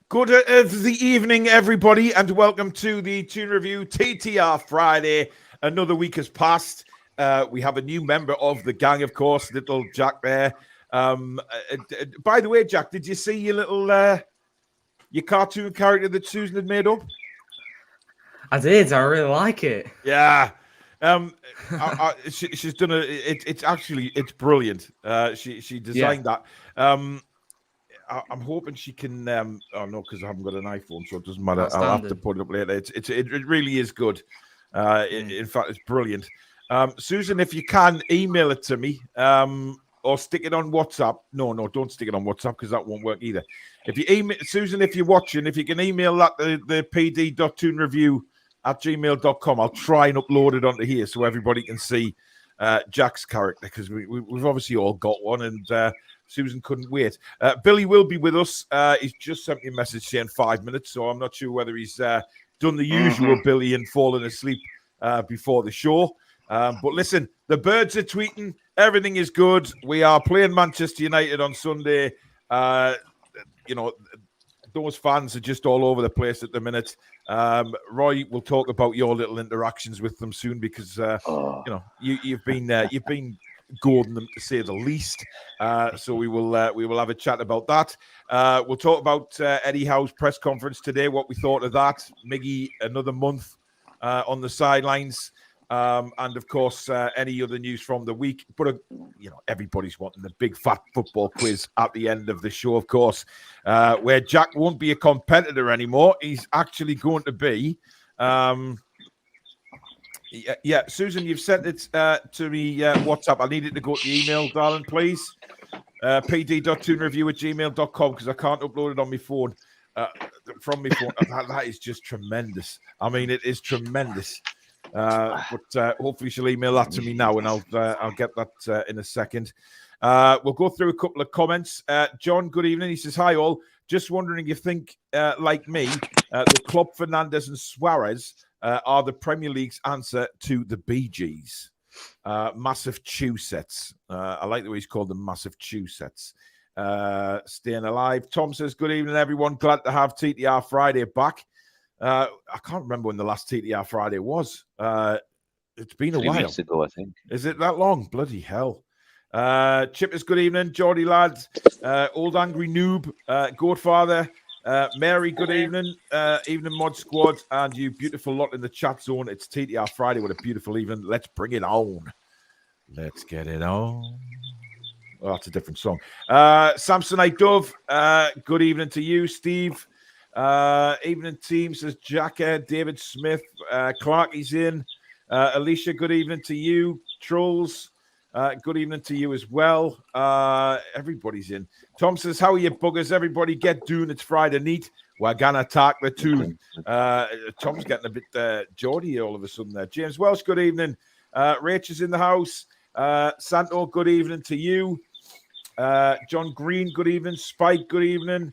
Good the evening, everybody, and welcome to the Toon Review TTR Friday. Another week has passed. We have a new member of the gang, of course, little Jack there. By the way, Jack, did you see your little your cartoon character that Susan had made up? I did. I really like it. Yeah. She's done it's brilliant. She designed that. I'm hoping she can. Oh no, because I haven't got an iPhone, so it doesn't matter. I'll have to put it up later. It really is good. In fact, it's brilliant. Susan, if you can email it to me, or stick it on WhatsApp. No, don't stick it on WhatsApp because that won't work either. If you email Susan, if you're watching, if you can email that the pd.toonreview@gmail.com, I'll try and upload it onto here so everybody can see Jack's character, because we've obviously all got one, and Susan couldn't wait. Billy will be with us. He's just sent me a message saying 5 minutes, so I'm not sure whether he's done the usual Billy and fallen asleep before the show. But listen, the birds are tweeting. Everything is good. We are playing Manchester United on Sunday. Those fans are just all over the place at the minute. Roy will talk about your little interactions with them soon, because you've been goading them, to say the least. So we will have a chat about that. We'll talk about Eddie Howe's press conference today, what we thought of that. Miggy, another month on the sidelines. And of course, any other news from the week. But everybody's wanting the big fat football quiz at the end of the show, of course, where Jack won't be a competitor anymore. He's actually going to be. Susan, you've sent it to me WhatsApp. I need it to go to the email, darling, please. pd.toonreview@gmail.com, because I can't upload it on my phone. From my phone. That is just tremendous. I mean, it is tremendous. But hopefully she'll email that to me now, and I'll get that in a second. We'll go through a couple of comments. John, good evening. He says, hi all. Just wondering if you think, like me, the Klopp, Fernandes and Suarez are the Premier League's answer to the Bee Gees. Massive chew sets. I like the way he's called them, massive chew sets. Staying alive. Tom says, good evening, everyone. Glad to have TTR Friday back. I can't remember when the last TTR Friday was. It's been a while. 3 weeks ago, I think. Is it that long? Bloody hell. Chip is good evening. Geordie lads. Old Angry Noob. Goatfather. Mary, good evening. Evening Mod Squad. And you beautiful lot in the chat zone. It's TTR Friday. What a beautiful evening. Let's bring it on. Let's get it on. Oh, that's a different song. Samsonite Dove. Good evening to you, Steve. Evening team, says Jack. David Smith. Clark is in. Alicia, good evening to you. Trolls, good evening to you as well. Everybody's in. Tom says, how are you buggers? Everybody get doing. It's Friday neat. We're gonna attack the Toon. Tom's getting a bit Geordie all of a sudden there. James Welsh, good evening. Rach is in the house. Santo, good evening to you. John Green, good evening. Spike, good evening.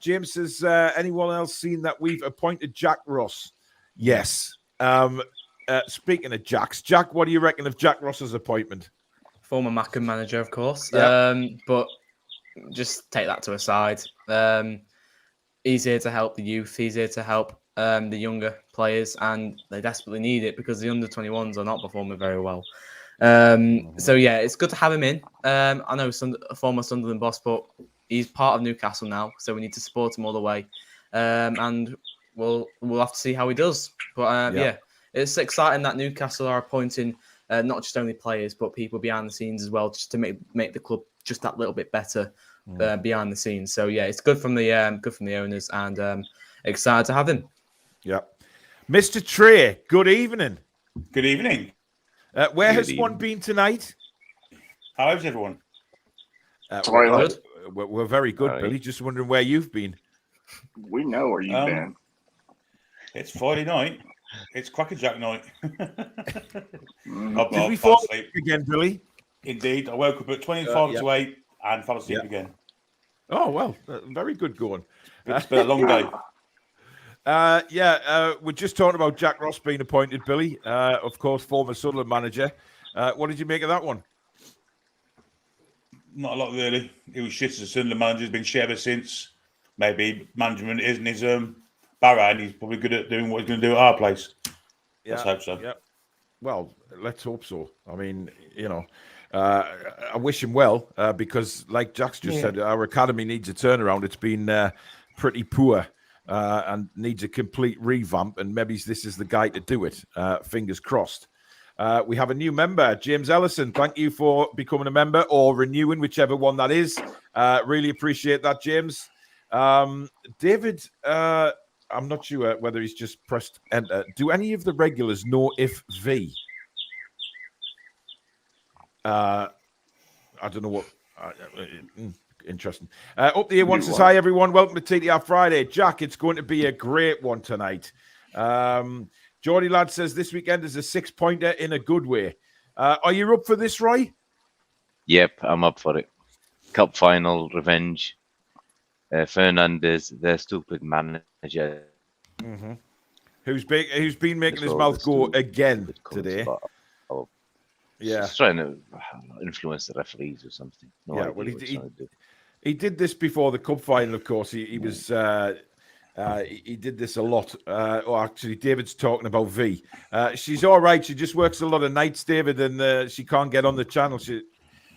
James says, anyone else seen that we've appointed Jack Ross? Yes. Speaking of Jacks, Jack, what do you reckon of Jack Ross's appointment? Former Mackham manager, of course. Yeah. But just take that to a side. He's here to help the youth. He's here to help the younger players, and they desperately need it because the under-21s are not performing very well. So, yeah, it's good to have him in. I know a former Sunderland boss, but he's part of Newcastle now, so we need to support him all the way. And we'll have to see how he does. But, yeah, it's exciting that Newcastle are appointing not just only players, but people behind the scenes as well, just to make the club just that little bit better behind the scenes. So, yeah, it's good from the owners, and excited to have him. Yeah. Mr. Trey, good evening. Good evening. Where has one been tonight? How's everyone? Toilet. We're very good, Right. Billy. Just wondering where you've been. We know where you've been. It's Friday night. It's Crackerjack night. Did we fell fall asleep again, Billy? Indeed. I woke up at 25 yeah. to 8 and fell asleep Yeah. again. Oh, well, very good going. It's been a long day. We're just talking about Jack Ross being appointed, Billy. Of course, former Sunderland manager. What did you make of that one? Not a lot, really. He was shit as a Sunderland manager. He's been shit ever since. Maybe management isn't his barra, and he's probably good at doing what he's going to do at our place. Let's hope so. Yeah. Well, let's hope so. I mean, I wish him well because, like Jack's just said, our academy needs a turnaround. It's been pretty poor and needs a complete revamp, and maybe this is the guy to do it. Fingers crossed. We have a new member, James Ellison. Thank you for becoming a member or renewing, whichever one that is. Really appreciate that, James. David, I'm not sure whether he's just pressed enter. Do any of the regulars know if V? I don't know what. Interesting. Up the one says, hi, everyone. Welcome to TTR Friday. Jack, it's going to be a great one tonight. Geordie Lad says this weekend is a 6-pointer in a good way. Are you up for this, Roy? Yep, I'm up for it. Cup final, revenge. Fernandez, their stupid manager. Mm-hmm. Who's been making his mouth go again today? He's trying to influence the referees or something. He did this before the cup final, of course. He was he did this a lot. Actually, David's talking about V. She's all right. She just works a lot of nights, David, and she can't get on the channel.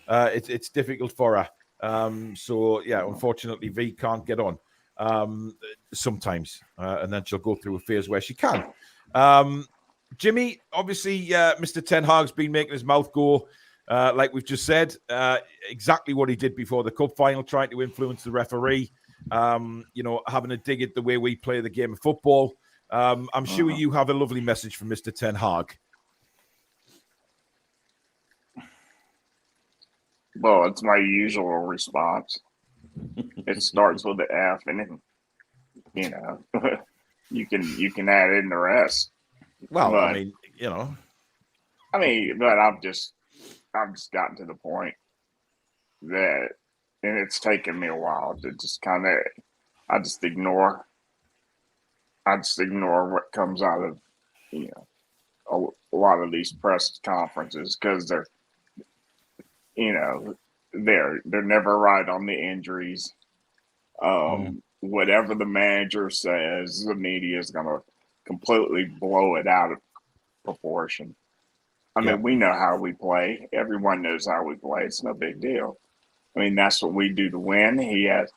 It's difficult for her. Unfortunately, V can't get on sometimes, and then she'll go through a phase where she can. Jimmy, obviously, Mr. Ten Hag's been making his mouth go, like we've just said, exactly what he did before the cup final, trying to influence the referee, having a dig at the way we play the game of football. I'm sure you have a lovely message from Mr. Ten Hag. Well, it's my usual response. It starts with the F, and then, you can add in the rest. Well, but, but I've just gotten to the point that, and it's taken me a while to just I just ignore what comes out of, a lot of these press conferences because they're never right on the injuries. Whatever the manager says, the media is going to completely blow it out of proportion. I mean, we know how we play. Everyone knows how we play. It's no big deal. I mean, that's what we do to win. He has,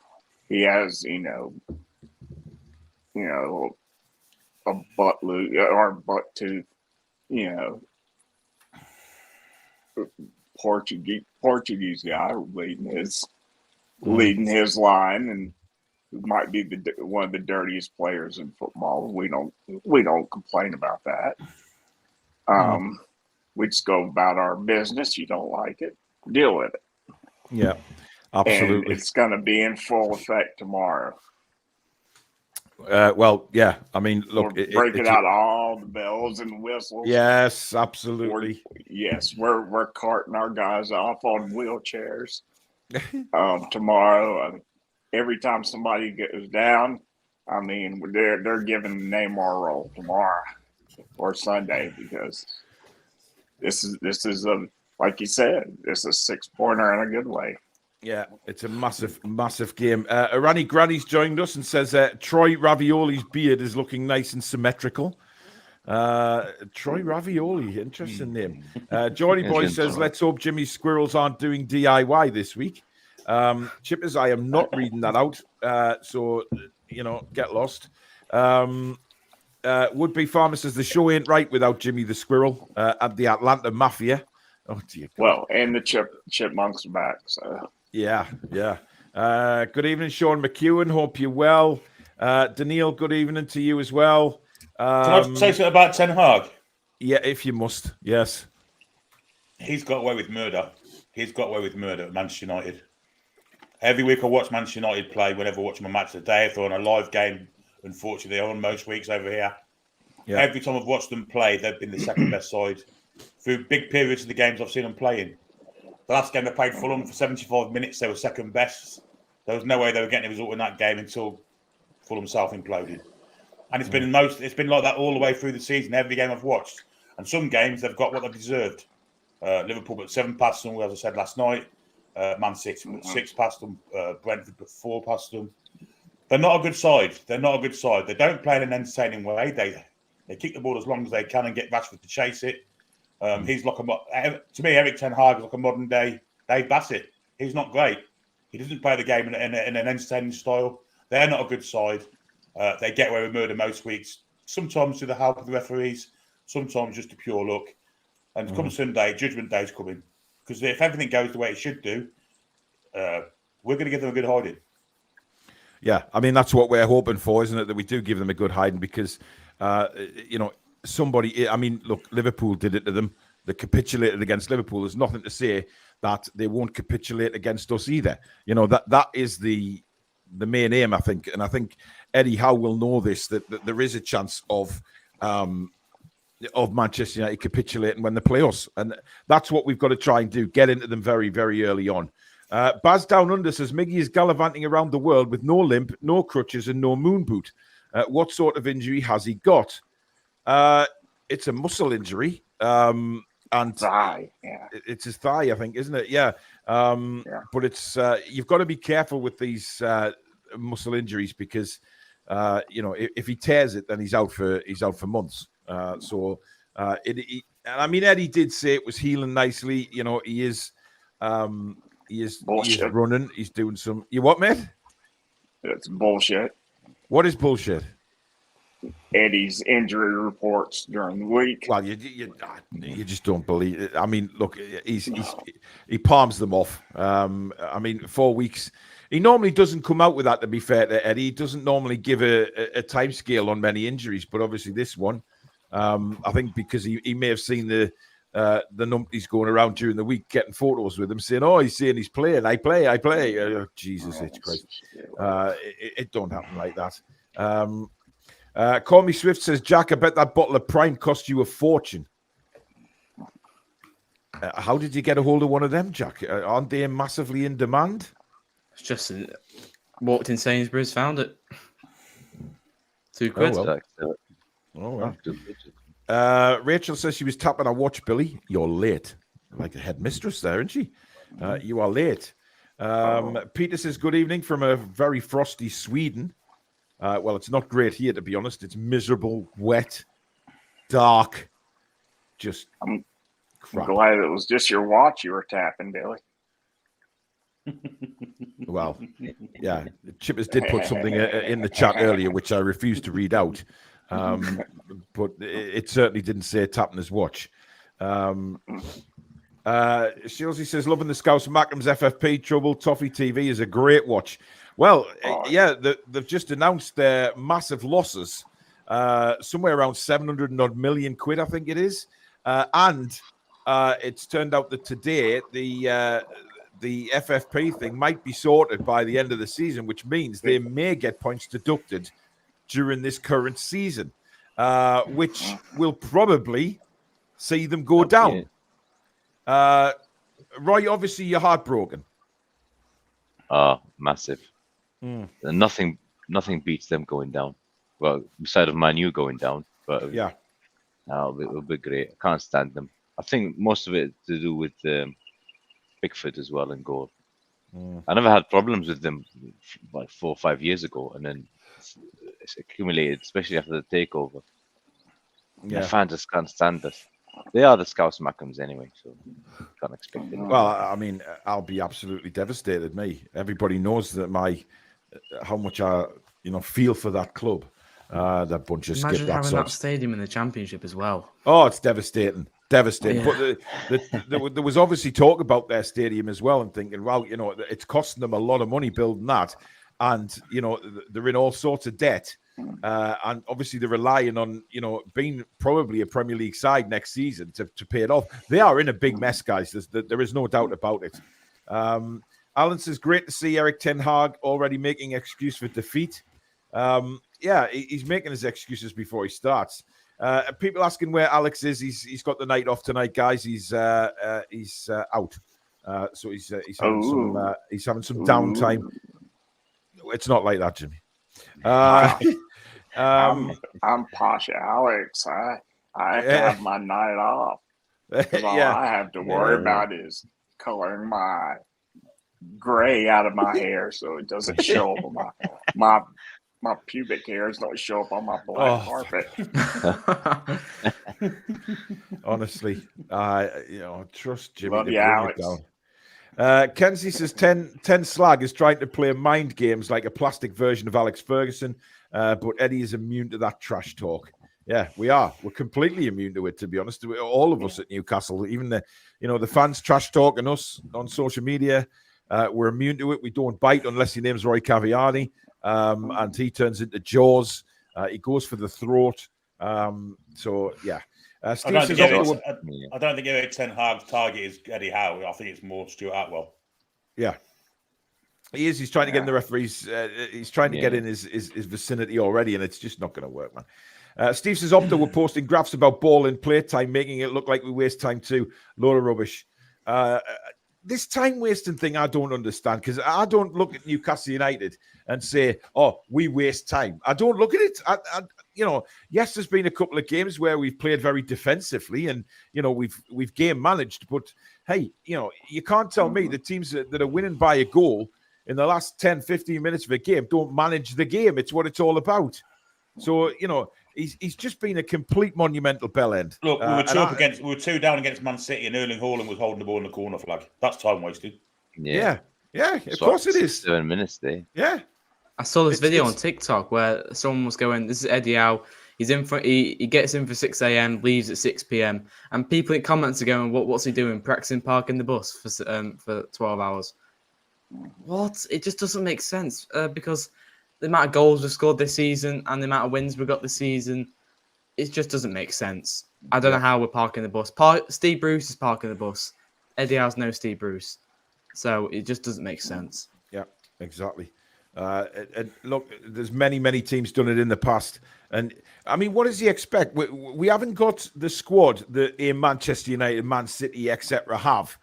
a butt loop or butt tooth, Portuguese guy leading his line, and might be one of the dirtiest players in football. We don't complain about that. We just go about our business. You don't like it, deal with it. Yeah, absolutely. And it's going to be in full effect tomorrow. I mean, look, we're breaking out all the bells and whistles. Yes, absolutely. We're carting our guys off on wheelchairs tomorrow. Every time somebody goes down, I mean, they're giving the Neymar roll tomorrow or Sunday because this is like you said, this is a 6-pointer in a good way. Yeah, it's a massive, massive game. Irani Granny's joined us and says Troy Ravioli's beard is looking nice and symmetrical. Troy Ravioli, interesting name. Johnny Boy says, let's hope Jimmy's squirrels aren't doing DIY this week. Chippers, I am not reading that out. So, get lost. Would-be Farmer says the show ain't right without Jimmy the Squirrel and the Atlanta Mafia. Oh, dear God. Well, and the chipmunks are back. So. Yeah. Good evening, Sean McEwen. Hope you're well. Daniil, good evening to you as well. Can I say something about Ten Hag? Yeah, if you must. Yes. He's got away with murder. He's got away with murder at Manchester United. Every week I watch Manchester United play. Whenever I watch my match today, if they're on a live game, unfortunately, they're on most weeks over here. Yeah. Every time I've watched them play, they've been the second best side through big periods of the games I've seen them playing. The last game they played Fulham for 75 minutes, they were second best. There was no way they were getting a result in that game until Fulham self imploded. And it's been like that all the way through the season. Every game I've watched, and some games they've got what they deserved. Liverpool put 7 past them, as I said last night. Man City put 6 past them. Brentford put 4 past them. They're not a good side. They don't play in an entertaining way. They kick the ball as long as they can and get Rashford to chase it. He's like to me, Eric Ten Hag is like a modern day Dave Bassett. He's not great. He doesn't play the game in an entertaining style. They're not a good side. They get away with murder most weeks. Sometimes with the help of the referees. Sometimes just a pure luck. And come Sunday, Judgment Day's coming. Because if everything goes the way it should do, we're going to give them a good hiding. Yeah, I mean, that's what we're hoping for, isn't it? That we do give them a good hiding because, somebody, I mean, look, Liverpool did it to them. They capitulated against Liverpool. There's nothing to say that they won't capitulate against us either. That is the main aim, I think. And I think Eddie Howe will know this, that there is a chance of Manchester United capitulating when they play us. And that's what we've got to try and do, get into them very, very early on. Baz Down Under says, Miggy is gallivanting around the world with no limp, no crutches and no moon boot. What sort of injury has he got? It's a muscle injury. And Thigh, yeah. It's his thigh, I think, isn't it? Yeah. But it's you've got to be careful with these muscle injuries because if he tears it, then he's out for months. And I mean, Eddie did say it was healing nicely. He is running. He's doing some. You what, mate? It's bullshit. What is bullshit? Eddie's injury reports during the week. Well, you just don't believe it. I mean, look, he palms them off. I mean, 4 weeks. He normally doesn't come out with that, to be fair to Eddie. He doesn't normally give a time scale on many injuries, but obviously this one, I think because he may have seen the numpties going around during the week getting photos with him saying, oh, he's saying he's playing. I play. Jesus H. Christ. It don't happen like that. Call Me Swift says, Jack, I bet that bottle of Prime cost you a fortune. How did you get a hold of one of them, Jack? Aren't they massively in demand? It's just walked in Sainsbury's, found it. £2. Oh, well. Rachel says she was tapping her watch, Billy. You're late. Like a headmistress there, isn't she? You are late. Peter says, good evening from a very frosty Sweden. Well, it's not great here, to be honest. It's miserable, wet, dark, just crap. I'm glad it was just your watch you were tapping, Billy. Well, yeah. Chippers did put something in the chat earlier, which I refused to read out. But it certainly didn't say tapping his watch. Shilsey says, loving the Scouse Mackham's FFP Trouble. Toffee TV is a great watch. Well, yeah, they've just announced their massive losses, somewhere around 700 odd million quid, I think it is. And it's turned out that today the FFP thing might be sorted by the end of the season, which means they may get points deducted during this current season, which will probably see them go down. Roy, obviously you're heartbroken. Oh, massive. Nothing beats them going down. Well, beside of Man U going down, but yeah, it'll be great. I can't stand them. I think most of it to do with Pickford as well in goal. I never had problems with them like 4 or 5 years ago, and then it's accumulated, especially after the takeover. Yeah, the fans just can't stand us. They are the Scouse Mackhams anyway, so can't expect it. Well, I mean, I'll be absolutely devastated. Me, everybody knows that how much I feel for that club. That bunch of imagine having that stadium in the Championship as well. Oh, it's devastating. Yeah. But there was obviously talk about their stadium as well, and thinking, well, it's costing them a lot of money building that, and they're in all sorts of debt. And obviously they're relying on, being probably a Premier League side next season to pay it off. They are in a big mess, guys. There is no doubt about it. Alan says, great to see Eric Ten Hag already making excuse for defeat. Yeah, he's making his excuses before he starts. People asking where Alex is. He's got the night off tonight, guys. He's out. So he's having some downtime. It's not like that, Jimmy. I'm posh Alex. I have to have my night off. All I have to worry about is coloring my gray out of my hair so it doesn't show up on my pubic hairs don't show up on my black carpet. Honestly, trust Jimmy. Love to you, bring Alex. it down. Kenzie says 10 Slag is trying to play mind games like a plastic version of Alex Ferguson, but Eddie is immune to that trash talk. Yeah, we are. We're completely immune to it, to be honest. All of us at Newcastle, even the fans trash talking us on social media. We're immune to it. We don't bite unless your name's Roy Caviani, and he turns into Jaws. He goes for the throat. So yeah. I don't think Eric Ten Hag's target is Eddie Howe. I think it's more Stuart Atwell. Yeah. He is. He's trying to get in the referees. He's trying to get in his vicinity already, and it's just not going to work, man. Steve says, Opta were posting graphs about ball and playtime, making it look like we waste time too. Load of rubbish. This time wasting thing, I don't understand, because I don't look at Newcastle United and say, "Oh, we waste time." I don't look at it. Yes, there's been a couple of games where we've played very defensively, and we've game managed. But hey, you can't tell me the teams that are winning by a goal in the last 10, 15 minutes of a game don't manage the game. It's what it's all about. So he's just been a complete monumental bellend. Look, we were 2 down against Man City, and Erling Haaland was holding the ball in the corner flag. That's time wasted. Yeah. Of course it is. 7 minutes there. Yeah. I saw this video on TikTok where someone was going, "This is Eddie Howe. He's in for he gets in for 6 a.m, leaves at 6 p.m, and people in comments are going, what's he doing? Practicing parking the bus for 12 hours." What? It just doesn't make sense because the amount of goals we've scored this season and the amount of wins we've got this season, it just doesn't make sense. I don't know how we're parking the bus. Steve Bruce is parking the bus. Eddie Howe's no Steve Bruce. So it just doesn't make sense. Yeah, exactly. And look, there's many teams done it in the past. And, I mean, what does he expect? We haven't got the squad that Manchester United, Man City, etc. have.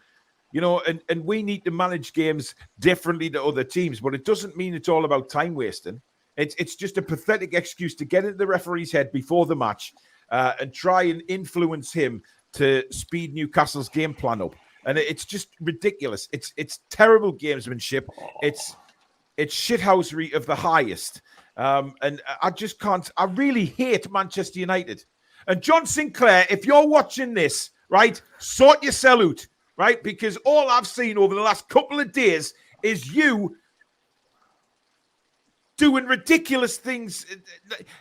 And we need to manage games differently to other teams, but it doesn't mean it's all about time wasting. It's just a pathetic excuse to get into the referee's head before the match and try and influence him to speed Newcastle's game plan up. And it's just ridiculous. It's terrible gamesmanship. It's shithousery of the highest. And I just can't. I really hate Manchester United. And John Sinclair, if you're watching this, right, sort your salute. Right, because all I've seen over the last couple of days is you doing ridiculous things.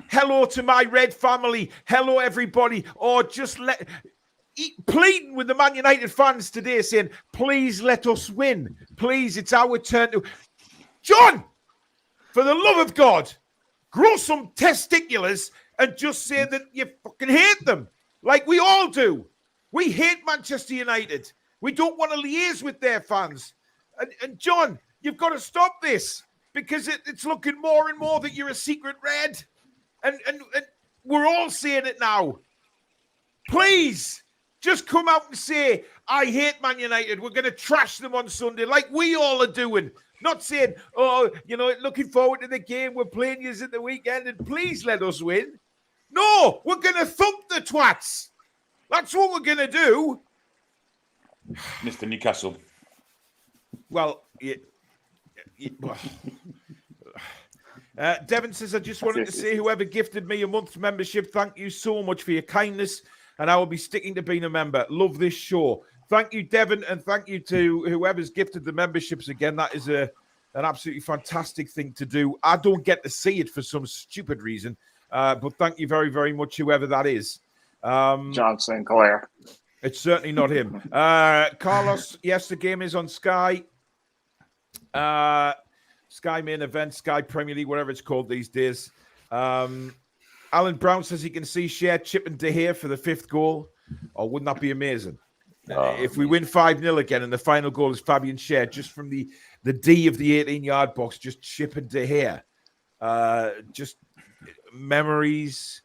Hello to my red family. Hello, everybody. Or just pleading with the Man United fans today, saying, "Please let us win. Please, it's our turn to." John, for the love of God, grow some testiculars and just say that you fucking hate them, like we all do. We hate Manchester United. We don't want to liaise with their fans. And John, you've got to stop this because it's looking more and more that you're a secret red. And we're all saying it now. Please, just come out and say, "I hate Man United. We're going to trash them on Sunday," like we all are doing. Not saying, "Oh, looking forward to the game. We're playing you at the weekend and please let us win." No, we're going to thump the twats. That's what we're going to do. Mr. Newcastle. Well, Devon says, "I just wanted to say, whoever gifted me a month's membership, thank you so much for your kindness, and I will be sticking to being a member. Love this show." Thank you, Devon, and thank you to whoever's gifted the memberships again. That is an absolutely fantastic thing to do. I don't get to see it for some stupid reason, but thank you very, very much, whoever that is. John Sinclair. It's certainly not him. Carlos, yes, the game is on Sky. Sky Main Event, Sky Premier League, whatever it's called these days. Alan Brown says he can see Cher chipping De Gea for the 5th goal. Oh, wouldn't that be amazing? If we win 5-0 again and the final goal is Fabian Schär, just from the D of the 18-yard box, just chipping to here. Just memories.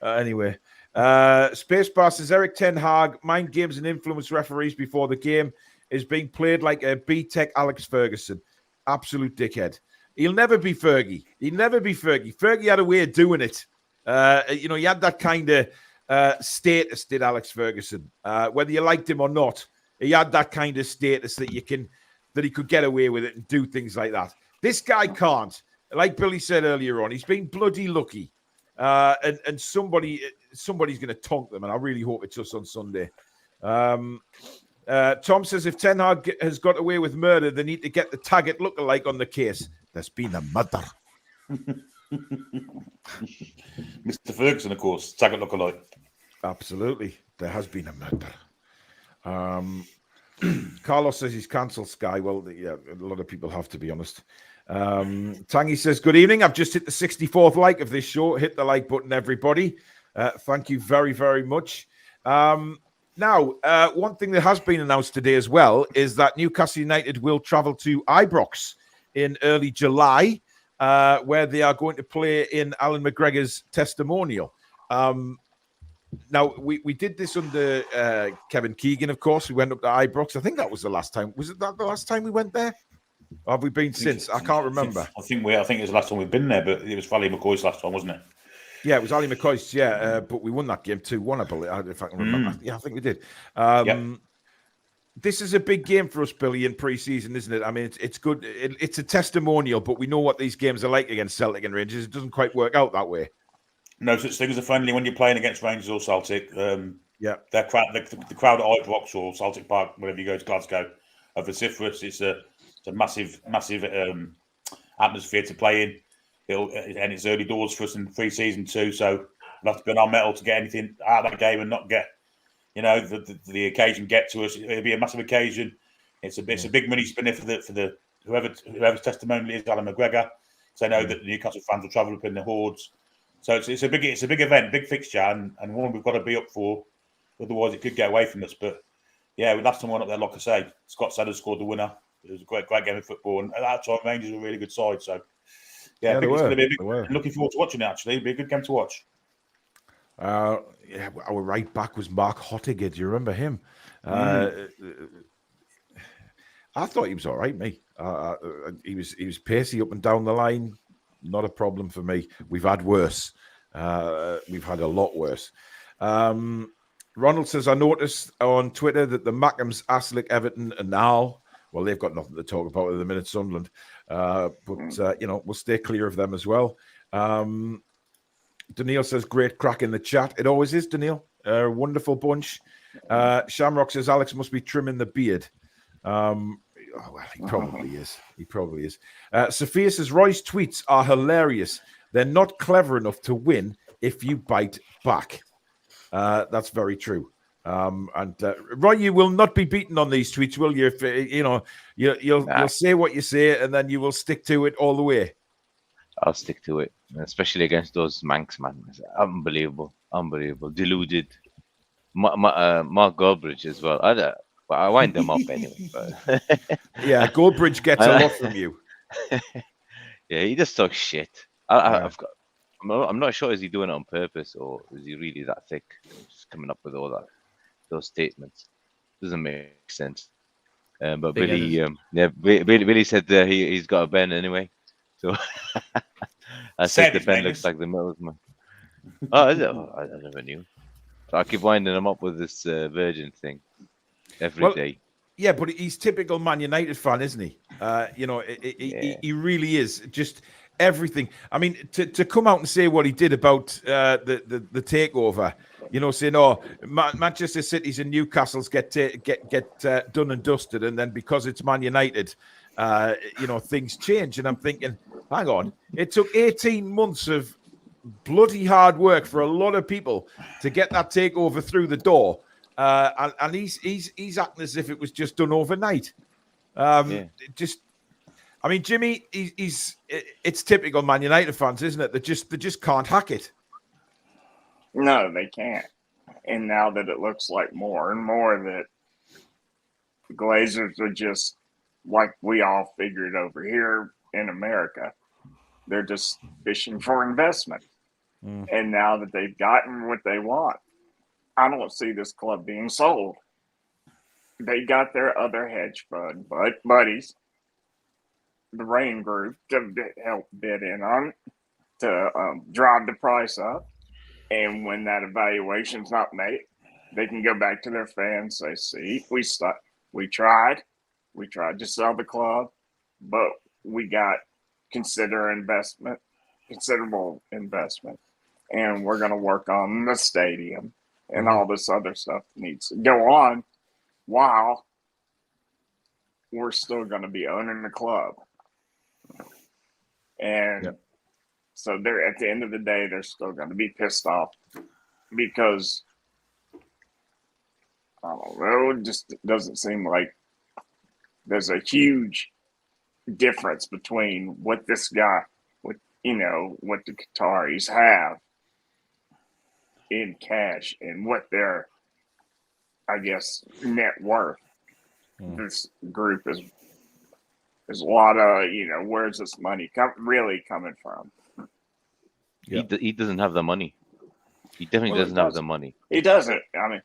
Anyway, Spacebar says Eric Ten Hag, mind games and influence referees before the game is being played like a B-Tech Alex Ferguson. Absolute dickhead. He'll never be Fergie. Fergie had a way of doing it. He had that kind of status, did Alex Ferguson. Whether you liked him or not, he had that kind of status that he could get away with it and do things like that. This guy can't. Like Billy said earlier on, he's been bloody lucky. And somebody's going to tonk them, and I really hope it's us on Sunday. Tom says if Ten Hag has got away with murder, they need to get the Taggart lookalike on the case. There's been a murder. Mr. Ferguson, of course, Taggart lookalike. Absolutely, there has been a murder. Carlos says he's cancelled Sky. Well, yeah, a lot of people have, to be honest. Tangy says, good evening. I've just hit the 64th like of this show. Hit the like button, everybody. Thank you very, very much. Now, one thing that has been announced today as well is that Newcastle United will travel to Ibrox in early July, where they are going to play in Alan McGregor's testimonial. Now, we did this under Kevin Keegan, of course. We went up to Ibrox. I think that was the last time. Was it that the last time we went there? Or have we been since? I can't remember. I think it was the last time we've been there, but it was Valley McCoy's last time, wasn't it? Yeah, it was Ali McCoy's, but we won that game 2-1, I believe, if I can remember. Yeah, I think we did. This is a big game for us, Billy, in pre-season, isn't it? I mean, it's good. It's a testimonial, but we know what these games are like against Celtic and Rangers. It doesn't quite work out that way. No such thing as a friendly when you're playing against Rangers or Celtic. The crowd at Ibrox or Celtic Park, wherever you go to Glasgow, are vociferous. It's a massive atmosphere to play in. And it's early doors for us in pre-season too, so we'll have to be on our mettle to get anything out of that game and not get, the occasion get to us. It'll be a massive occasion. It's a big money spinner for the whoever's testimonial is Alan McGregor. So I know that the Newcastle fans will travel up in the hordes. So it's a big event, big fixture, and one we've got to be up for. Otherwise, it could get away from us. But yeah, last time we went up there, like I say, Scott Sadler scored the winner. It was a great game of football, and at that time, Rangers were a really good side. So. Yeah, it's going to be a big. Looking forward to watching it. Actually, it'll be a good game to watch. Our right back was Mark Hottiger. Do you remember him? I thought he was all right, mate. He was pacey up and down the line. Not a problem for me. We've had worse. We've had a lot worse. Ronald says, I noticed on Twitter that the Mackhams, Aslick, Everton, and Al. Well, they've got nothing to talk about at the minute, Sunderland. But we'll stay clear of them as well. Daniil says, great crack in the chat. It always is, Daniil. Wonderful bunch. Shamrock says, Alex must be trimming the beard. Well, he probably is. Sophia says, Roy's tweets are hilarious. They're not clever enough to win if you bite back. That's very true. Roy, you will not be beaten on these tweets, will you? If you'll say what you say, and then you will stick to it all the way. I'll stick to it, especially against those Manx, man. It's unbelievable, deluded. Mark Goldbridge as well. I wind them up anyway. But yeah, Goldbridge gets a lot from you. Yeah, he just talks shit. I'm not sure, is he doing it on purpose or is he really that thick? Just coming up with all that. Those statements doesn't make sense. But Billy, Billy said he's got a Ben anyway. So I said the Ben looks like the middleman. Oh, is it? I never knew. So I keep winding him up with this Virgin thing every day. Yeah, but he's typical Man United fan, isn't he? He really is. Just everything. I mean, to come out and say what he did about the takeover, saying, "Oh, Manchester City's and Newcastle's get done and dusted," and then because it's Man United, things change. And I'm thinking, hang on, it took 18 months of bloody hard work for a lot of people to get that takeover through the door, and he's acting as if it was just done overnight. I mean, Jimmy, it's typical Man United fans, isn't it? They just can't hack it. No, they can't. And now that it looks like more and more that the Glazers are just like we all figured over here in America, they're just fishing for investment. And now that they've gotten what they want, I don't see this club being sold. They got their other hedge fund buddies, the Rain Group, to help bid in on it, to drive the price up. And when that evaluation's not made, they can go back to their fans and say, see, we tried to sell the club, but we got considerable investment. And we're going to work on the stadium and all this other stuff needs to go on while we're still going to be owning the club. And so they're, at the end of the day, they're still going to be pissed off because, I don't know, it just doesn't seem like there's a huge difference between what this guy, what the Qataris have in cash and what their, I guess, net worth. This group is a lot of, where's this money really coming from? He doesn't have the money. He definitely doesn't have the money. He doesn't. I mean,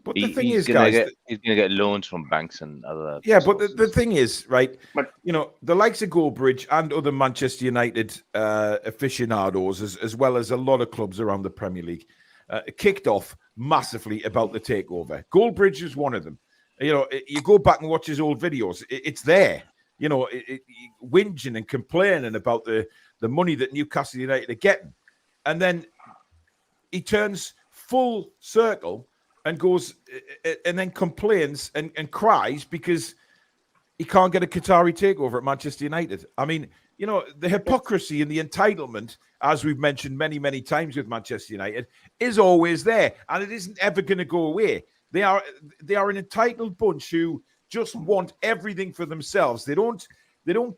but the thing he's is, gonna guys, he's going to get loans from banks and other. yeah, but the thing is, right? But the likes of Goldbridge and other Manchester United aficionados, as well as a lot of clubs around the Premier League, kicked off massively about the takeover. Goldbridge is one of them. You go back and watch his old videos. It's there. Whinging and complaining about the money that Newcastle United are getting, and then he turns full circle and goes and then complains and cries because he can't get a Qatari takeover at Manchester United. I mean, the hypocrisy and the entitlement, as we've mentioned many, many times with Manchester United, is always there, and it isn't ever going to go away. They are an entitled bunch who just want everything for themselves. They don't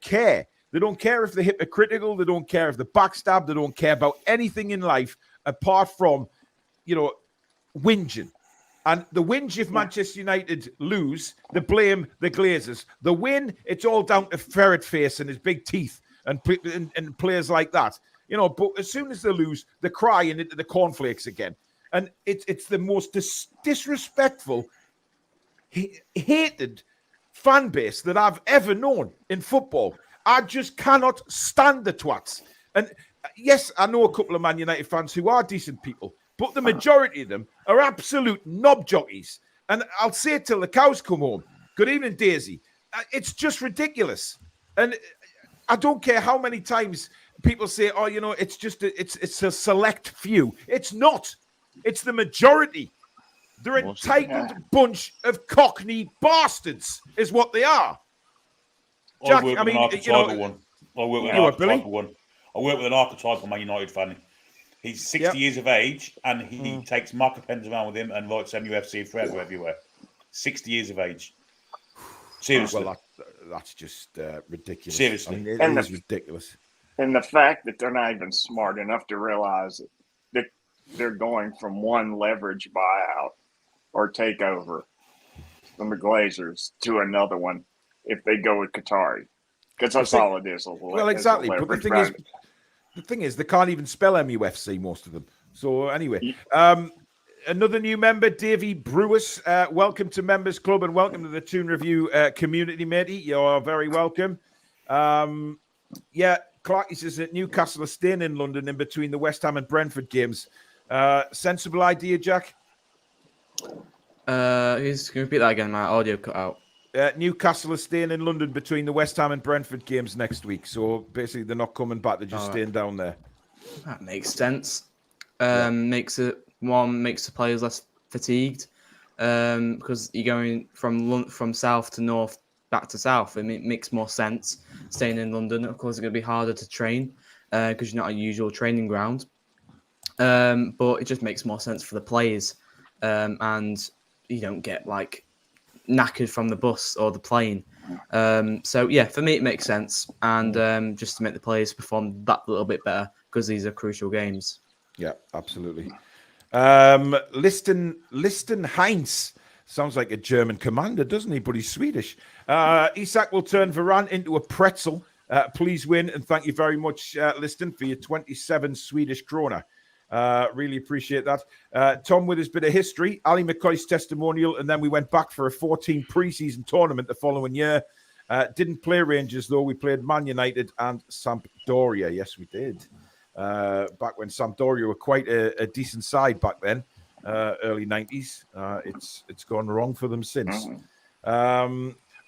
care. They don't care if they're hypocritical. They don't care if they're backstabbed. They don't care about anything in life apart from, whinging. And the whinge, if Manchester United lose, they blame the Glazers. The win, it's all down to Ferret Face and his big teeth and players like that. But as soon as they lose, they're crying into the cornflakes again. And it's the most disrespectful, hated fan base that I've ever known in football. I just cannot stand the twats. And yes, I know a couple of Man United fans who are decent people, but the majority of them are absolute knob jockeys. And I'll say it till the cows come home. Good evening, Daisy. It's just ridiculous. And I don't care how many times people say, oh, it's just it's a select few. It's not. It's the majority. They're an entitled bunch of cockney bastards, is what they are. Jack, I mean, I work with an archetypal Man United fan. He's 60 years of age, and he takes marker pens around with him and writes MUFC forever everywhere. 60 years of age. Seriously. Well, that's just ridiculous. Seriously. I mean, it is ridiculous. And the fact that they're not even smart enough to realize that they're going from one leverage buyout or takeover from the Glazers to another one if they go with Qatari. Because that's all it is. Well, exactly. But the thing is, they can't even spell MUFC, most of them. So anyway, another new member, Davey Brewis. Welcome to Members Club and welcome to the Toon Review community, matey. You're very welcome. Clark, he says that Newcastle are staying in London in between the West Ham and Brentford games. Sensible idea, Jack? Can you repeat that again? My audio cut out. Newcastle are staying in London between the West Ham and Brentford games next week. So basically, they're not coming back. They're just staying down there. That makes sense. Makes the players less fatigued because you're going from south to north back to south. It makes more sense staying in London. Of course, it's going to be harder to train because you're not a usual training ground. But it just makes more sense for the players, and you don't get knackered from the bus or the plane. So yeah, for me it makes sense, and just to make the players perform that little bit better because these are crucial games. Yeah, absolutely. Listen Heinz. Sounds like a German commander, doesn't he? But he's Swedish. Isak will turn Varane into a pretzel. Please win, and thank you very much, Liston, for your 27 Swedish krona. Really appreciate that. Tom with his bit of history, Ali McCoy's testimonial, and then we went back for a 14 pre-season tournament the following year. Didn't play Rangers, though. We played Man United and Sampdoria. Yes, we did. Back when Sampdoria were quite a decent side back then, early 90s. It's gone wrong for them since.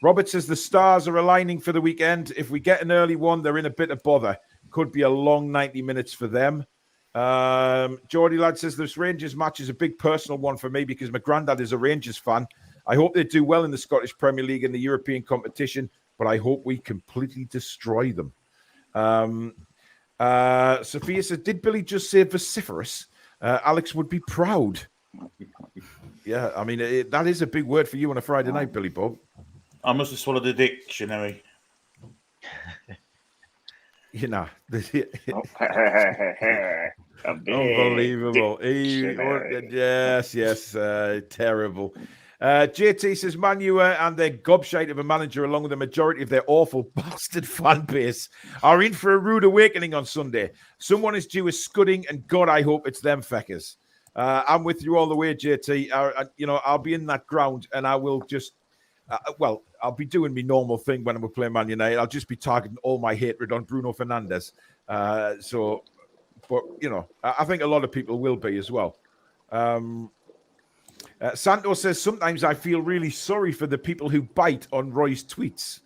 Robert says the stars are aligning for the weekend. If we get an early one, they're in a bit of bother. Could be a long 90 minutes for them. Geordie Lad says this Rangers match is a big personal one for me because my granddad is a Rangers fan. I hope they do well in the Scottish Premier League and the European competition, but I hope we completely destroy them. Sophia says, did Billy just say vociferous? Alex would be proud. Yeah, I mean, that is a big word for you on a Friday night, Billy Bob. I must have swallowed a dictionary. You know, Unbelievable. Yes, terrible. JT says Man U and their gobshite of a manager, along with the majority of their awful bastard fan base, are in for a rude awakening on Sunday. Someone is due a scudding, and God, I hope it's them feckers. I'm with you all the way, JT. I'll be in that ground, and I will just, I'll be doing my normal thing when I'm playing Man United. I'll just be targeting all my hatred on Bruno Fernandes. I think a lot of people will be as well. Santos says, sometimes I feel really sorry for the people who bite on Roy's tweets.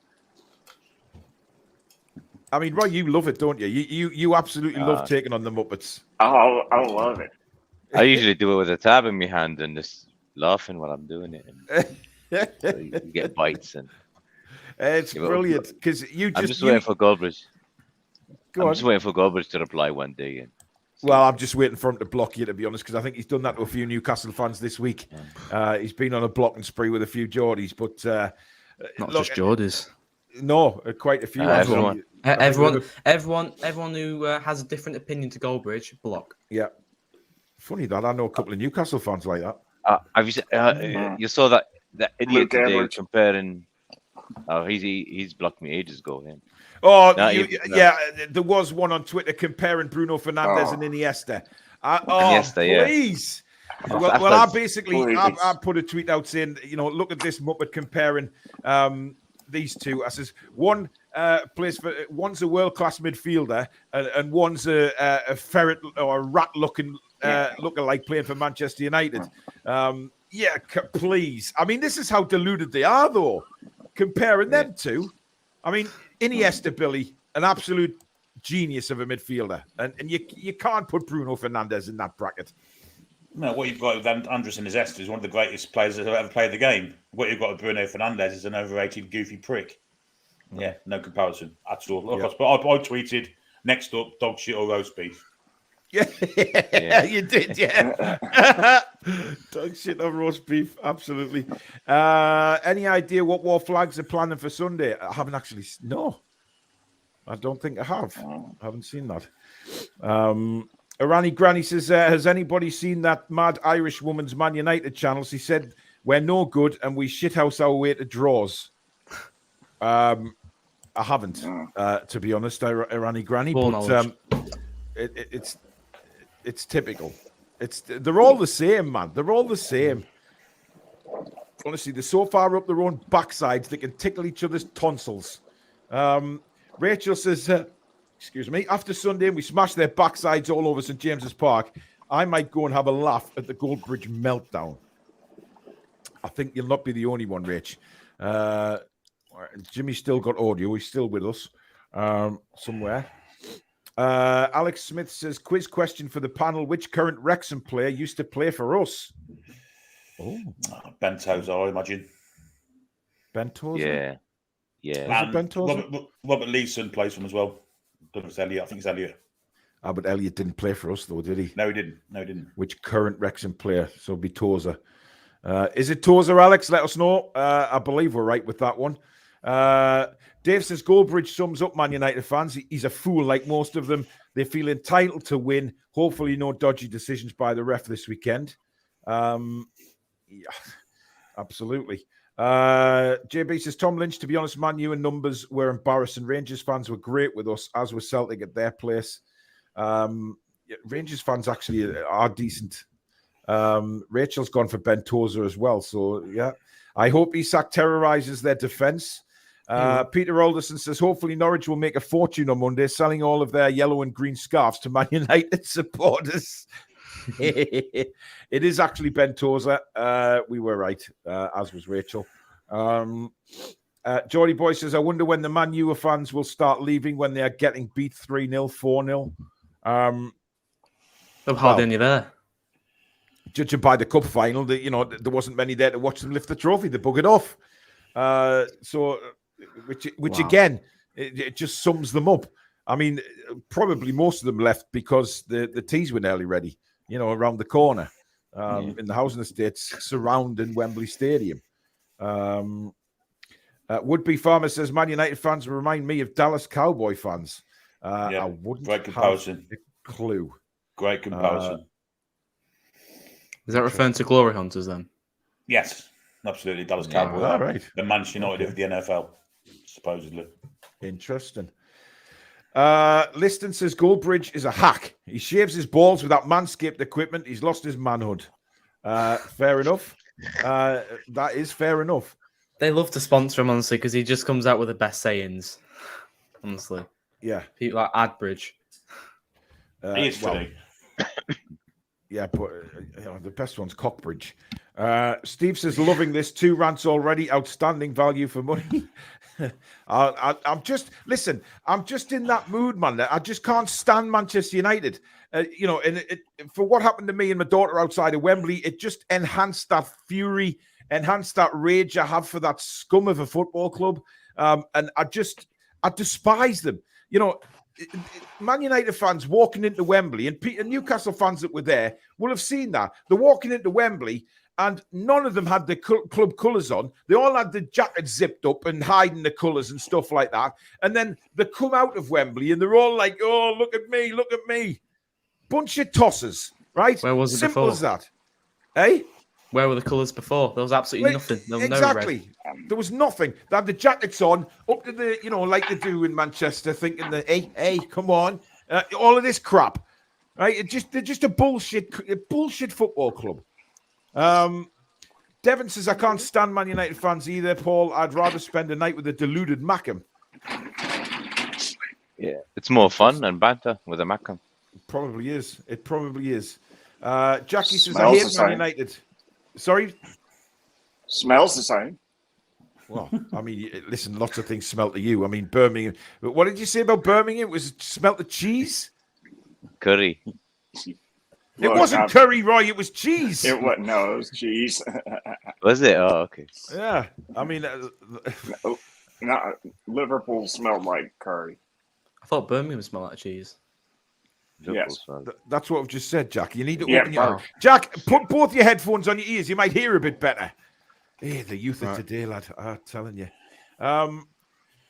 I mean, Roy, you love it, don't you? You absolutely love taking on the Muppets. Oh, I love it. I usually do it with a tab in my hand and just laughing while I'm doing it. So you get bites and it's brilliant because I'm just waiting for Goldbridge. I'm just waiting for Goldbridge to reply one day. Well, I'm just waiting for him to block you, to be honest, because I think he's done that to a few Newcastle fans this week. He's been on a blocking spree with a few Geordies, but not just Geordies. No, quite a few. Everyone who has a different opinion to Goldbridge, block. Yeah. Funny that I know a couple of Newcastle fans like that. Have you you saw that idiot today comparing? Oh, he's blocked me ages ago. Yeah. Oh, there was one on Twitter comparing Bruno Fernandes and Iniesta. Iniesta, please. Yeah. Well, I put a tweet out saying, look at this Muppet comparing these two. I says one's a world-class midfielder and one's a ferret or a rat-looking lookalike playing for Manchester United. Please. I mean, this is how deluded they are, though. Comparing them two. I mean, Iniesta, Billy, an absolute genius of a midfielder. And you can't put Bruno Fernandes in that bracket. No, what you've got with Andres Iniesta is one of the greatest players that have ever played the game. What you've got with Bruno Fernandes is an overrated, goofy prick. Yeah, no comparison at all. Yeah. But I tweeted, next up, dog shit or roast beef. Yeah, you did, yeah. Dog shit or roast beef, absolutely. Any idea what war flags are planning for Sunday? I haven't actually. No, I don't think I have. I haven't seen that. Irani Granny says, has anybody seen that mad Irish woman's Man United channel? She said, we're no good and we shithouse our way to draws. I haven't, to be honest, Irani Granny. But it's typical. They're all the same, man. They're all the same. Honestly, they're so far up their own backsides they can tickle each other's tonsils. Rachel says, excuse me, after Sunday we smash their backsides all over St. James's Park, I might go and have a laugh at the Goldbridge meltdown. I think you'll not be the only one, Rach. Jimmy's still got audio. He's still with us somewhere. Alex Smith says, quiz question for the panel. Which current Wrexham player used to play for us? Bentosa, I imagine. Bentosa? Yeah. Robert Leeson plays for him as well. I don't know if it's Elliot. I think it's Elliot. But Elliot didn't play for us, though, did he? No, he didn't. Which current Wrexham player? So it'd be Tosa. Is it Tosa, Alex? Let us know. I believe we're right with that one. Dave says Goldbridge sums up Man United fans. He's a fool like most of them. They feel entitled to win. Hopefully no dodgy decisions by the ref this weekend. Yeah, absolutely. JB says Tom Lynch, to be honest, Man U and numbers were embarrassing. Rangers fans were great with us, as was Celtic at their place. Rangers fans actually are decent. Rachel's gone for Ben Tozer as well. So, yeah, I hope Isak terrorizes their defense. Peter Alderson says, hopefully Norwich will make a fortune on Monday selling all of their yellow and green scarves to Man United supporters. It is actually Ben Tozer. We were right, as was Rachel. Geordie Boy says, I wonder when the Man U fans will start leaving when they are getting beat 3-0, 4-0. There's hardly any there. Judging by the cup final, there wasn't many there to watch them lift the trophy. They buggered off. Which again, it just sums them up. I mean, probably most of them left because the teas were nearly ready, around the corner in the housing estates surrounding Wembley Stadium. Would-be Farmer says, Man United fans remind me of Dallas Cowboy fans. I wouldn't great comparison. have a clue. Great comparison. Is that referring to Glory Hunters then? Yes, absolutely. Dallas Cowboys. Right. The Manchester United of the NFL, supposedly. Interesting. Liston says Goldbridge is a hack. He shaves his balls without manscaped equipment. He's lost his manhood. Fair enough. That is fair enough. They love to sponsor him, honestly, because he just comes out with the best sayings. Honestly. Yeah. People like Adbridge. He is funny. Yeah, but the best one's Cockbridge. Steve says, loving this. 2 rants already. Outstanding value for money. I'm just in that mood, man. I just can't stand Manchester United. For what happened to me and my daughter outside of Wembley, it just enhanced that fury, enhanced that rage I have for that scum of a football club. And I despise them. Man United fans walking into Wembley and Newcastle fans that were there will have seen that. They're walking into Wembley and none of them had the club colours on. They all had the jackets zipped up and hiding the colours and stuff like that. And then they come out of Wembley and they're all like, oh, look at me, look at me. Bunch of tossers, right? Where was it Simple before? as that. Eh? Where were the colours before? There was absolutely nothing. There was exactly. No red. There was nothing. They had the jackets on up to the, like they do in Manchester, thinking that, hey, come on. All of this crap, right? They're just a bullshit football club. Devon says, I can't stand Man United fans either, Paul. I'd rather spend a night with a deluded Mackham. Yeah, it's more fun and banter with a Mackham. It probably is. Jackie says, Smells I hate the same. Man United. Sorry? Smells the same. Well, I mean, listen, lots of things smell to you. I mean, Birmingham. But what did you say about Birmingham? It smelled the cheese? Curry. It wasn't curry, Roy. It was cheese. It wasn't. No, it was cheese. Was it? Oh, okay. Yeah. I mean, No, Liverpool smelled like curry. I thought Birmingham smelled like cheese. Yes. that's what I've just said, Jack. You need to Yeah, open your... Jack, put both your headphones on your ears. You might hear a bit better. Hey, the youth of today, lad. I'm telling you.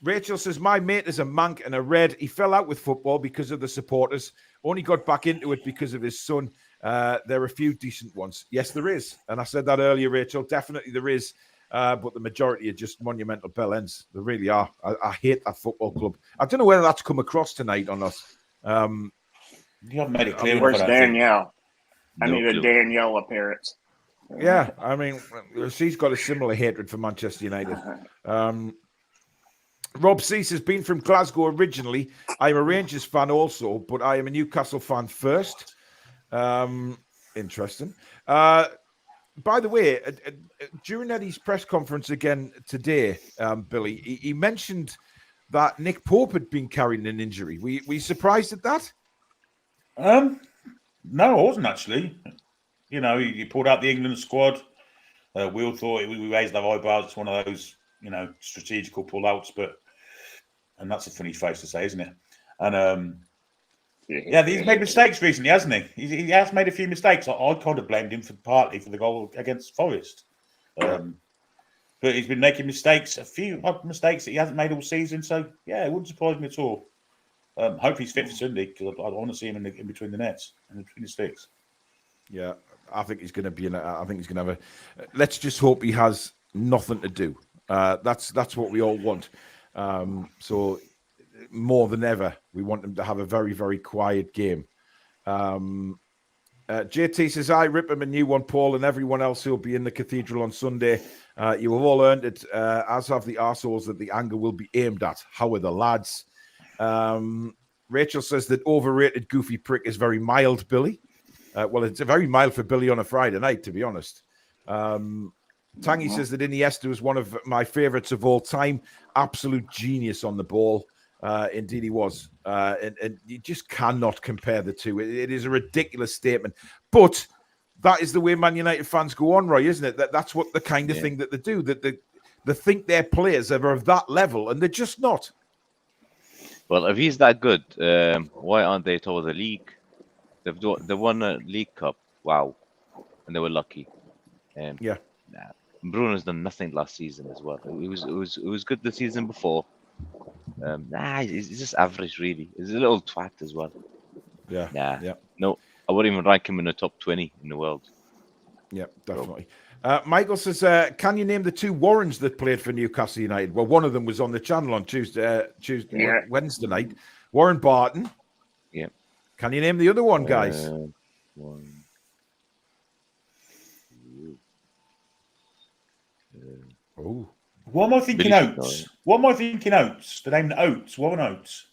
Rachel says, my mate is a mank and a red. He fell out with football because of the supporters. Only got back into it because of his son. There are a few decent ones. Yes, there is. And I said that earlier, Rachel. Definitely there is. But the majority are just monumental bell ends. They really are. I hate that football club. I don't know whether that's come across tonight or not. You haven't made it clear. Where's Danielle? I No need a clue. Danielle appearance. Yeah, I mean, she's got a similar hatred for Manchester United. Rob Cease has been from Glasgow originally. I'm a Rangers fan also, but I am a Newcastle fan first. Interesting. By the way, during Eddie's press conference again today, Billy, he mentioned that Nick Pope had been carrying an injury. Were you surprised at that? No, I wasn't actually. He pulled out the England squad. We all thought we raised our eyebrows. It's one of those, strategical pullouts, and that's a funny face to say, isn't it? And he's made mistakes recently, hasn't he? He has made a few mistakes. I kind of blamed him partly for the goal against Forest. But he's been making mistakes, a few odd mistakes that he hasn't made all season. So, yeah, it wouldn't surprise me at all. Hope he's fit for Sunday because I want to see him in between the nets and between the sticks. Yeah, I think he's going to be in. I think he's going to have a. Let's just hope he has nothing to do. That's what we all want. So more than ever, we want him to have a very, very quiet game. JT says, I rip him a new one, Paul, and everyone else who'll be in the cathedral on Sunday. You have all earned it, as have the arseholes that the anger will be aimed at. How are the lads? Rachel says that overrated goofy prick is very mild, Billy. Well, it's very mild for Billy on a Friday night, to be honest. Tangy says that Iniesta was one of my favourites of all time. Absolute genius on the ball. Indeed, he was. And you just cannot compare the two. It is a ridiculous statement. But that is the way Man United fans go on, Roy, isn't it? That's what the kind of thing that they do. That they think their players are of that level, and they're just not. Well, if he's that good, why aren't they top of the league? They won a League Cup. Wow. And they were lucky. Yeah. Bruno's done nothing last season as well. It was good the season before. He's just average, really. He's a little twat as well. Yeah. Yeah. No, I wouldn't even rank him in the top 20 in the world. Yeah, definitely. Michael says, can you name the two Warrens that played for Newcastle United? Well, one of them was on the channel on Wednesday night. Warren Barton. Yeah. Can you name the other one, guys? Oh. What am I thinking, Oates? What am I thinking, Oates? The name Oates. Warren Oates.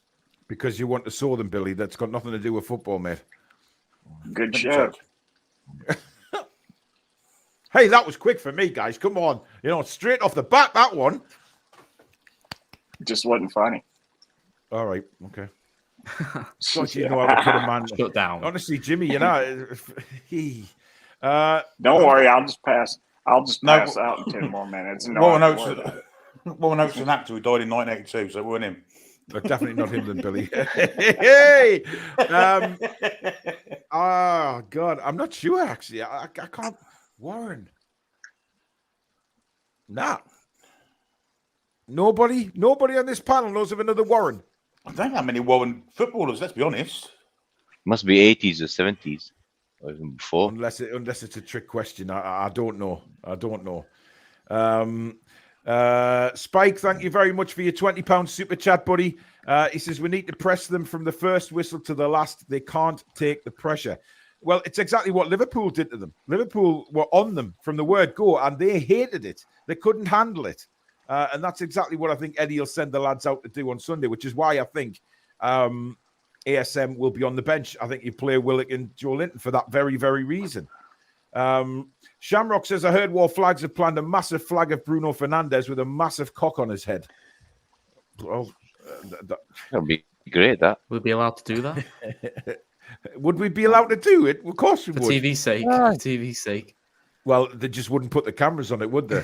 Because you want to saw them, Billy. That's got nothing to do with football, mate. Good show. Hey, that was quick for me, guys. Come on. Straight off the bat, that one. Just wasn't funny. All right. Okay. God, you know how to put a man Shut down. Honestly, Jimmy, Don't worry, I'll just pass out in 10 more minutes. Warren Oates was an actor who died in 1982, so it wasn't him. But definitely not him then, Billy. Hey! Oh, God. I'm not sure, actually. I can't. Warren. Nah. Nobody on this panel knows of another Warren. I don't know how many Warren footballers, let's be honest. Must be 80s or 70s, or even before. Unless it's a trick question. I don't know. Spike, thank you very much for your £20 super chat, buddy. He says we need to press them from the first whistle to the last. They can't take the pressure. Well, it's exactly what Liverpool did to them. Liverpool were on them from the word go, and they hated it. They couldn't handle it. And that's exactly what I think Eddie will send the lads out to do on Sunday, which is why I think ASM will be on the bench. I think you play Willock and Joe Linton for that very, very reason. Shamrock says, I heard War Flags have planned a massive flag of Bruno Fernandes with a massive cock on his head. Well, that would be great, that. We'll be allowed to do that. Would we be allowed to do it? Of course we would. For TV's sake. For TV's sake. Well, they just wouldn't put the cameras on it, would they?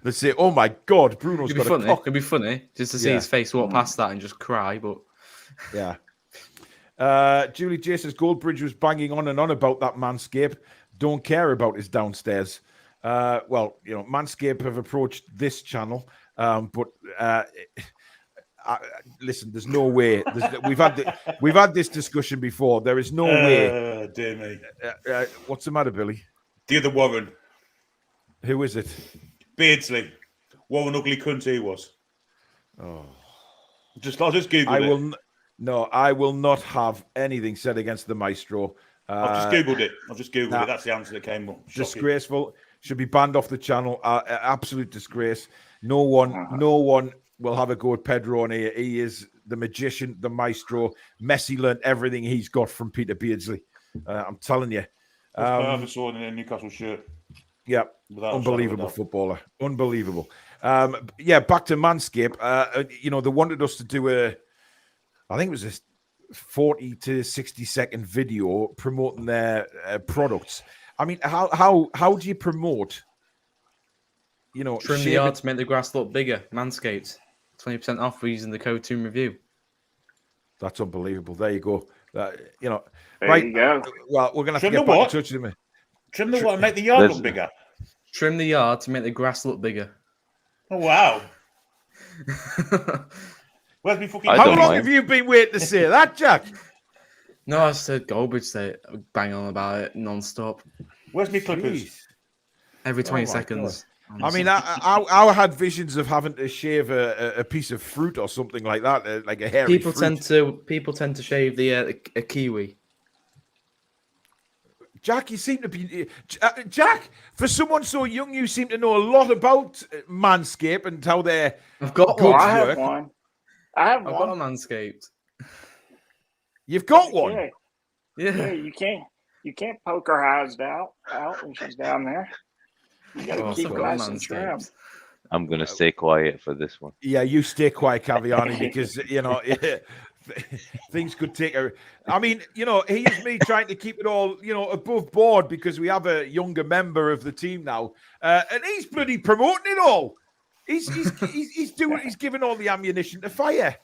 They'd say, oh my God, Bruno's got a cock. It'd be funny just to see his face walk past that and just cry, but... Yeah. Julie J says, Goldbridge was banging on and on about that Manscaped. Don't care about his downstairs. Well, Manscaped have approached this channel, but... listen, there's no way. We've had this discussion before. There is no way. Dear me. What's the matter, Billy? The other Warren. Who is it? Beardsley. Warren ugly cunt he was. Oh. I'll just Google it. I will not have anything said against the maestro. I've just Googled it. it. That's the answer that came up. Shocking. Disgraceful. Should be banned off the channel. Absolute disgrace. No one will have a go at Pedro on here. He is the magician, the maestro. Messi learned everything he's got from Peter Beardsley. I'm telling you. I never saw in a Newcastle shirt. Yeah, unbelievable footballer. Unbelievable. Back to Manscaped. They wanted us to do I think it was a 40 to 60 second video promoting their products. I mean, how do you promote? Trim the yard to make the grass look bigger. Manscaped. 20% off for using the code Toon Review. That's unbelievable. There you go. There right. you go. Well, we're going to have to get back in touch with him. Trim the what? Make the yard look bigger. Trim the yard to make the grass look bigger. Oh, wow. Where's me fucking... I How don't long mind. have you been waiting to say that, Jack? No, I said Goldbridge say bang on about it non-stop. Where's me clippers? Jeez. Every 20 my seconds. I mean, I had visions of having to shave a piece of fruit or something like that, like a hairy people fruit. tend to shave a kiwi. Jack, you seem to be Jack. For someone so young, you seem to know a lot about Manscaped and how they're I've got goods one. I have work. one. I have I've one. got a Manscaped. You've got one. Yeah, Yeah. you can't poke her eyes out when she's down there. You gotta Oh, keep I've it got a nice and trim. Manscaped. I'm gonna stay quiet for this one. Yeah, you stay quiet, Caviani, because things could take a. I mean, here's me trying to keep it all, above board because we have a younger member of the team now, and he's bloody promoting it all. He's giving all the ammunition to fire.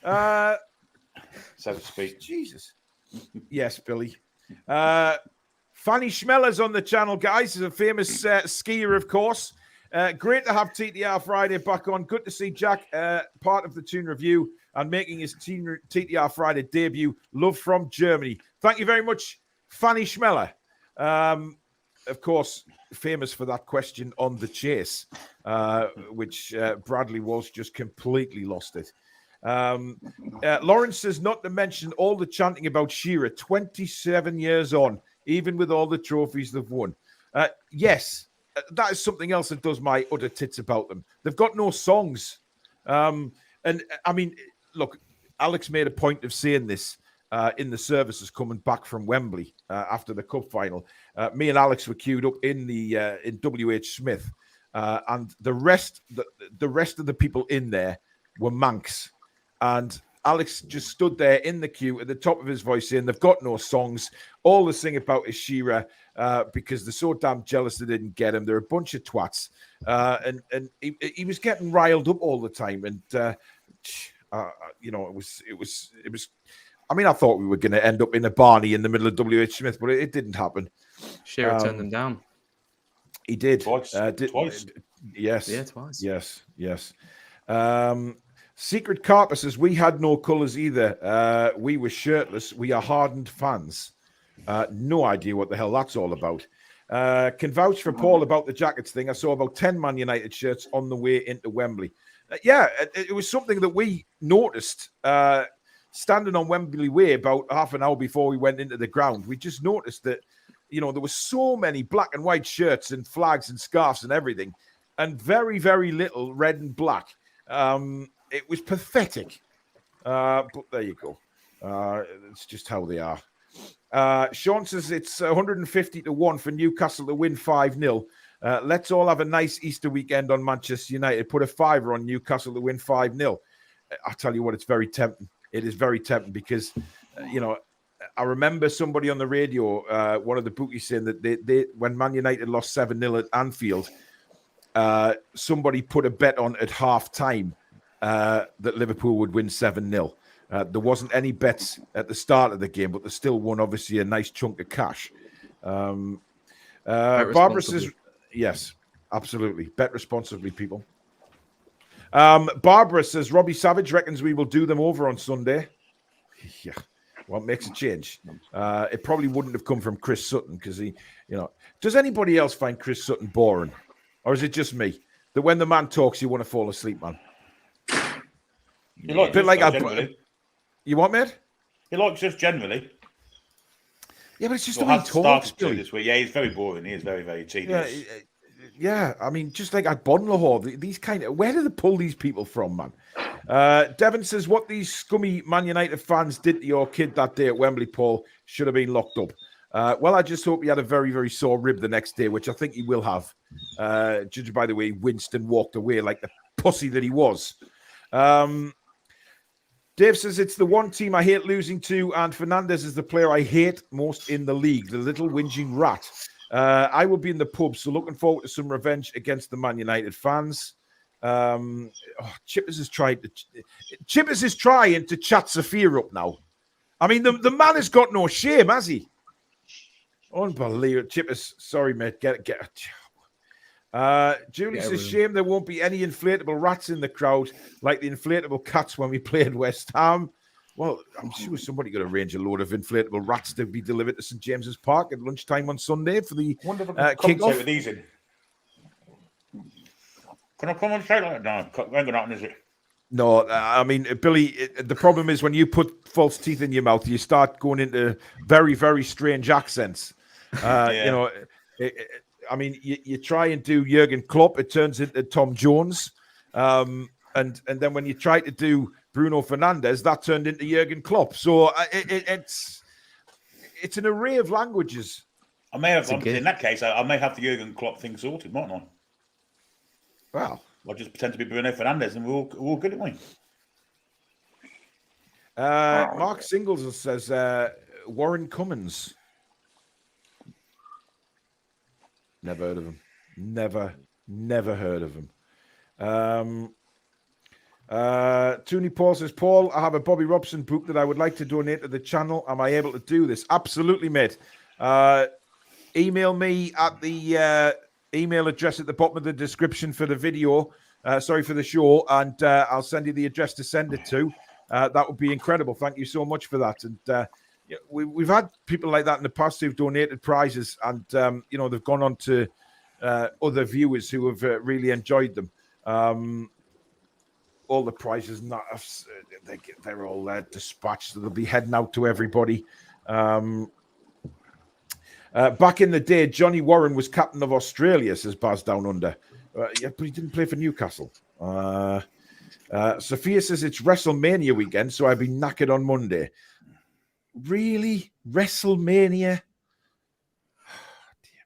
So to speak. Jesus. Yes, Billy. Fanny Schmeller's on the channel, guys. Is a famous skier, of course. Great to have TTR Friday back on. Good to see Jack, part of the Toon Review and making his TTR Friday debut. Love from Germany. Thank you very much, Fanny Schmeller. Of course, famous for that question on the chase, which Bradley Walsh just completely lost it. Lawrence says not to mention all the chanting about Shearer 27 years on, even with all the trophies they've won. Yes, that is something else that does my utter tits about them. They've got no songs. And I mean, look, Alex made a point of saying this in the services coming back from Wembley after the cup final. Me and Alex were queued up in WH Smith, and the rest of the people in there were Manx. And Alex just stood there in the queue at the top of his voice saying they've got no songs. All they sing about is Shearer because they're so damn jealous they didn't get him. They're a bunch of twats. And he was getting riled up all the time. And, it was. I mean, I thought we were going to end up in a Barney in the middle of WH Smith, but it didn't happen. Shearer turned them down. He did. Twice. Yes. Yeah, twice. Yes. Secret Carper says, we had no colours either. We were shirtless. We are hardened fans. No idea what the hell that's all about. Can vouch for Paul about the jackets thing. I saw about 10 Man United shirts on the way into Wembley. It was something that we noticed standing on Wembley Way about half an hour before we went into the ground. We just noticed that, there were so many black and white shirts and flags and scarves and everything, and very, very little red and black. It was pathetic, but there you go. It's just how they are. Sean says it's 150-1 for Newcastle to win 5-0. Let's all have a nice Easter weekend on Manchester United. Put a fiver on Newcastle to win 5-0. I tell you what, it's very tempting. It is very tempting because, I remember somebody on the radio, one of the bookies saying that they when Man United lost 7-0 at Anfield, somebody put a bet on at half time that Liverpool would win 7-0. There wasn't any bets at the start of the game, but they still won, obviously, a nice chunk of cash. Barbara says, yes, absolutely. Bet responsibly, people. Barbara says, Robbie Savage reckons we will do them over on Sunday. Yeah. What makes a change? It probably wouldn't have come from Chris Sutton because he, does anybody else find Chris Sutton boring? Or is it just me? That when the man talks, you want to fall asleep, man? He likes us, generally. You what, mate? He likes us generally. Yeah, but it's just the way he talks. This week. Yeah, he's very boring. He is very, very tedious. Yeah, I mean, just like at Bonlahor, these kind of... Where do they pull these people from, man? Devon says, what these scummy Man United fans did to your kid that day at Wembley, Paul, should have been locked up. Well, I just hope he had a very, very sore rib the next day, which I think he will have. Judging by the way he winced and walked away like the pussy that he was. Dave says, it's the one team I hate losing to, and Fernandez is the player I hate most in the league, the little whinging rat. I will be in the pub, so looking forward to some revenge against the Man United fans. Chippers is trying to chat Sophia up now. I mean, the man has got no shame, has he? Unbelievable. Chippers, sorry, mate. Get. Julie Get says, rid of them. shame there won't be any inflatable rats in the crowd like the inflatable cats when we played West Ham. Well, I'm sure somebody could arrange a load of inflatable rats to be delivered to St James's Park at lunchtime on Sunday for the I wonder if I can commentate kick-off. with these in. Can I commentate like that? No, ain't gonna happen, is it? No, I mean, Billy, the problem is when you put false teeth in your mouth, you start going into very, very strange accents. Yeah. You know, I mean, you try and do Jurgen Klopp, it turns into Tom Jones. And then when you try to do Bruno Fernandes, that turned into Jurgen Klopp. So it's an array of languages. I may have, in that case, I may have the Jurgen Klopp thing sorted, mightn't I? Wow. I'll just pretend to be Bruno Fernandes and we're all good at winning. Mark Singles says Warren Cummins. Never heard of him. Never heard of him. Tony Paul says, Paul, I have a Bobby Robson book that I would like to donate to the channel. Am I able to do this? Absolutely, mate. Email me at the email address at the bottom of the description for the video. For the show, and I'll send you the address to send it to. That would be incredible. Thank you so much for that. And we've had people like that in the past who've donated prizes, and they've gone on to other viewers who have really enjoyed them. All the prizes, they're all dispatched. They'll be heading out to everybody. Back in the day, Johnny Warren was captain of Australia, says Baz Down Under. But he didn't play for Newcastle. Sophia says it's WrestleMania weekend, so I'll be knackered on Monday. Really? WrestleMania? Dear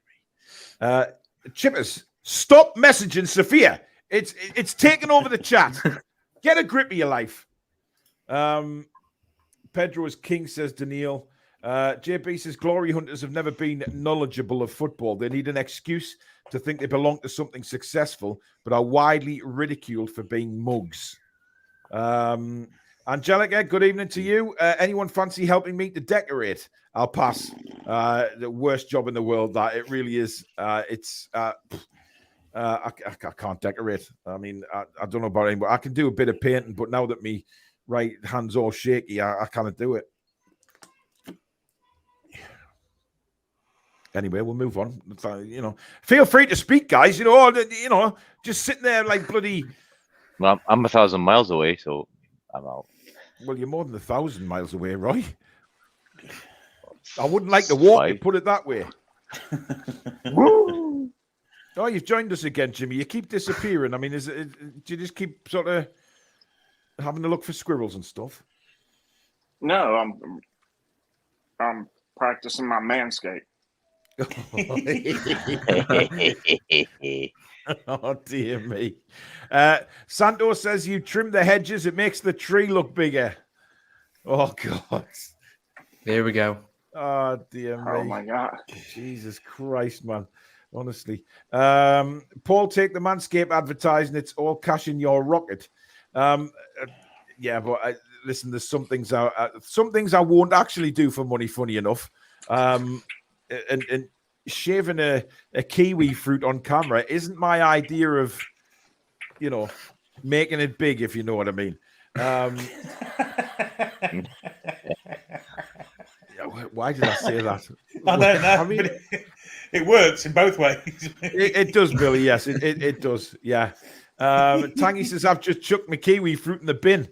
me. Chippers, stop messaging Sophia. It's taken over the chat. Get a grip of your life. Pedro is king, says Daniil. JB says glory hunters have never been knowledgeable of football. They need an excuse to think they belong to something successful, but are widely ridiculed for being mugs. Angelica, good evening to you. Anyone fancy helping me to decorate? I'll pass. The worst job in the world, that it really is. I can't decorate. I mean, I don't know about anybody. I can do a bit of painting, but now that me right hand's all shaky, I can't do it. Anyway, we'll move on. Feel free to speak, guys. Just sitting there like bloody. Well, I'm 1,000 miles away, so I'm out. Well, you're more than 1,000 miles away, Roy. I wouldn't like to walk. You put it that way. Woo! Oh, you've joined us again, Jimmy. You keep disappearing. I mean, do you just keep sort of having to look for squirrels and stuff? No, I'm practicing my manscape. Oh dear me. Santos says you trim the hedges, it makes the tree look bigger. Oh God. There we go. Oh dear me. Oh my God. Jesus Christ, man. Honestly. Paul, take the Manscaped advertising, it's all cash in your rocket. Yeah, but listen, there's some things I won't actually do for money, funny enough. And shaving a kiwi fruit on camera isn't my idea of, making it big, if you know what I mean. Why did I say that? I don't know. I mean, it works in both ways. It does, Billy. Yes, it does. Yeah. Tangy says, I've just chucked my kiwi fruit in the bin.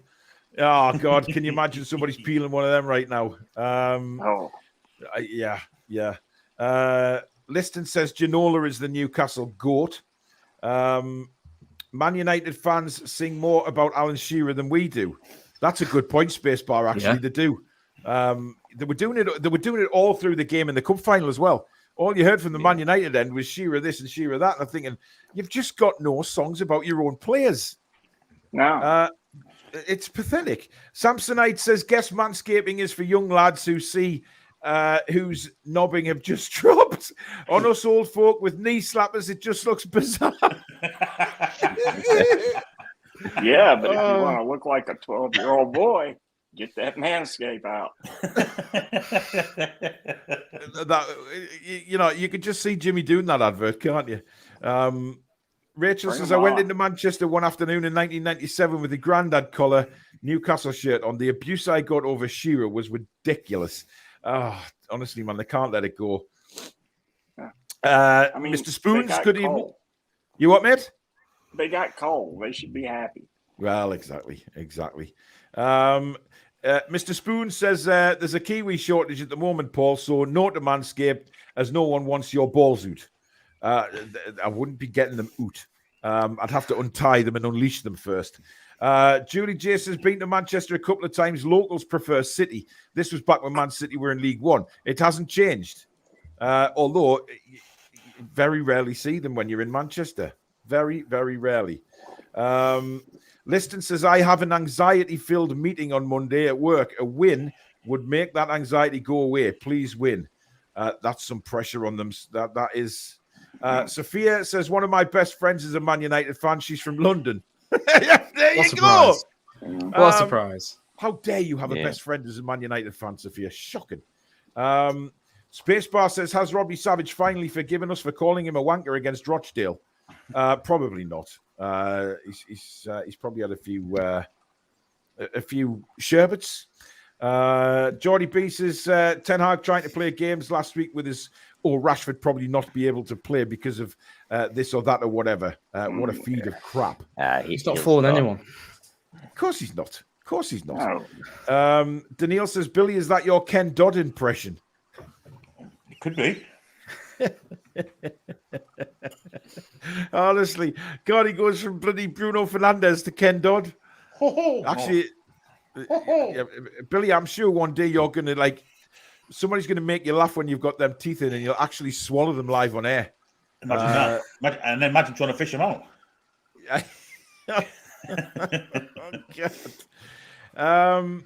Oh, God. Can you imagine somebody's peeling one of them right now? Yeah. Liston says Ginola is the Newcastle GOAT. Man United fans sing more about Alan Shearer than we do. That's a good point, Spacebar, actually. Yeah. They do. They were doing it all through the game in the cup final as well. All you heard from the Man United end was Shearer this and Shearer that. And I'm thinking, you've just got no songs about your own players. No. It's pathetic. Samsonite says, guess manscaping is for young lads who see whose knobbing have just dropped. On us old folk with knee slappers, it just looks bizarre. Yeah, but if you want to look like a 12-year-old boy, get that Manscaped out. You could just see Jimmy doing that advert, can't you? Rachel Bring says, them I went on. into Manchester one afternoon in 1997 with the Grandad collar Newcastle shirt on. The abuse I got over Shearer was ridiculous. Honestly, man, they can't let it go. I mean, Mr. they Spoons, got good evening. Cole. You what, mate? They got Cole. They should be happy. Well, exactly. Mr. Spoon says there's a Kiwi shortage at the moment, Paul, so no to Manscaped as no one wants your balls out. I wouldn't be getting them out. I'd have to untie them and unleash them first. Julie J says, been to Manchester a couple of times. Locals prefer City. This was back when Man City were in League One. It hasn't changed. Although you very rarely see them when you're in Manchester. Very, very rarely. Liston says, I have an anxiety-filled meeting on Monday at work. A win would make that anxiety go away. Please win. That's some pressure on them. That is. Sophia says, one of my best friends is a Man United fan. She's from London. There you go. What a surprise. How dare you have a best friend who's a Man United fan, Sophia? Shocking. Spacebar says, has Robbie Savage finally forgiven us for calling him a wanker against Rochdale? Probably not. He's probably had a few sherbets. Geordie B says Ten Hag trying to play games last week with his Rashford probably not be able to play because of this or that or whatever. What a feed of crap. He's not fooling anyone. Of course he's not. No. Daniil says, Billy, is that your Ken Dodd impression? It could be. Honestly, God, he goes from bloody Bruno Fernandes to Ken Dodd. Actually, Billy, I'm sure one day you're going to somebody's going to make you laugh when you've got them teeth in and you'll actually swallow them live on air. Imagine that. And then imagine trying to fish them out. Oh, God.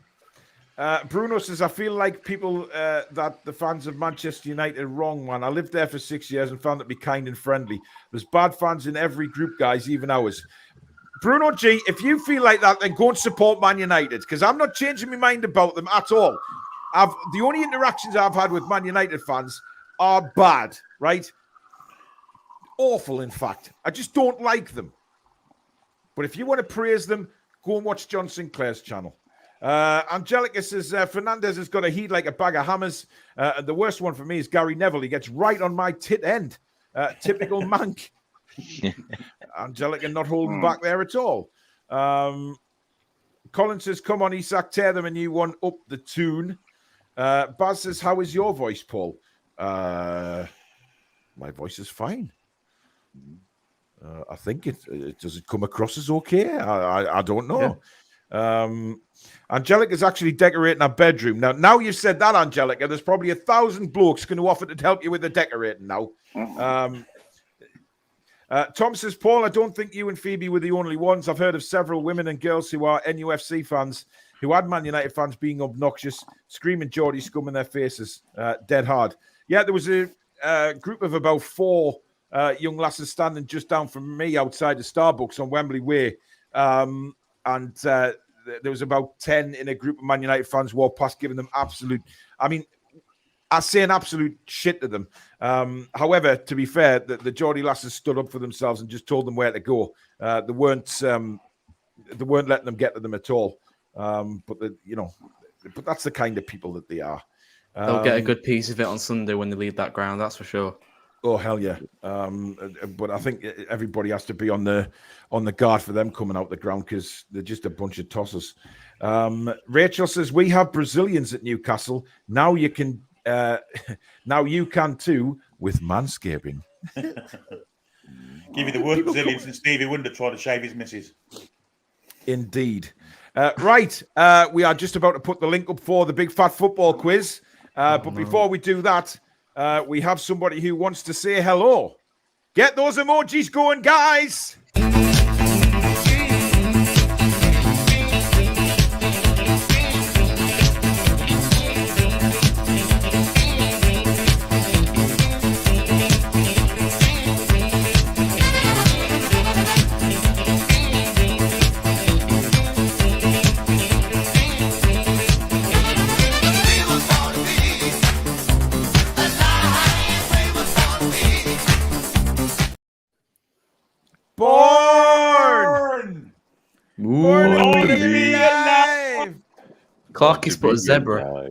Bruno says, I feel like people that the fans of Manchester United are wrong, man. I lived there for 6 years and found it to be kind and friendly. There's bad fans in every group, guys, even ours. Bruno G, if you feel like that, then go and support Man United, because I'm not changing my mind about them at all. The only interactions I've had with Man United fans are bad, right? Awful, in fact. I just don't like them. But if you want to praise them, go and watch John Sinclair's channel. Angelica says, Fernandez has got a heat like a bag of hammers. And the worst one for me is Gary Neville. He gets right on my tit end. Typical mank. Angelica not holding back there at all. Colin says, come on, Isak, tear them a new one up the Toon. Baz says, how is your voice, Paul? My voice is fine. I think it does it come across as okay? I don't know. Yeah. Angelica's actually decorating her bedroom. Now you've said that, Angelica, there's probably 1,000 blokes going to offer to help you with the decorating now. Tom says, Paul, I don't think you and Phoebe were the only ones. I've heard of several women and girls who are NUFC fans who had Man United fans being obnoxious, screaming Geordie scum in their faces, dead hard. Yeah, there was a group of about 4 young lasses standing just down from me outside the Starbucks on Wembley Way. And there was about 10 in a group of Man United fans walked past, giving them absolute, I say an absolute shit to them. However, to be fair, the Geordie lasses stood up for themselves and just told them where to go. They weren't letting them get to them at all. But that's the kind of people that they are. They'll get a good piece of it on Sunday when they leave that ground, that's for sure. Oh, hell yeah. But I think everybody has to be on the guard for them coming out the ground because they're just a bunch of tossers. Rachel says, we have Brazilians at Newcastle. Now you can too with manscaping. Give you the worst Brazilians since Stevie Wonder tried to shave his missus. Indeed. Right. We are just about to put the link up for the Big Fat Football Quiz. But before we do that, we have somebody who wants to say hello. Get those emojis going, guys. Clarky's put a zebra.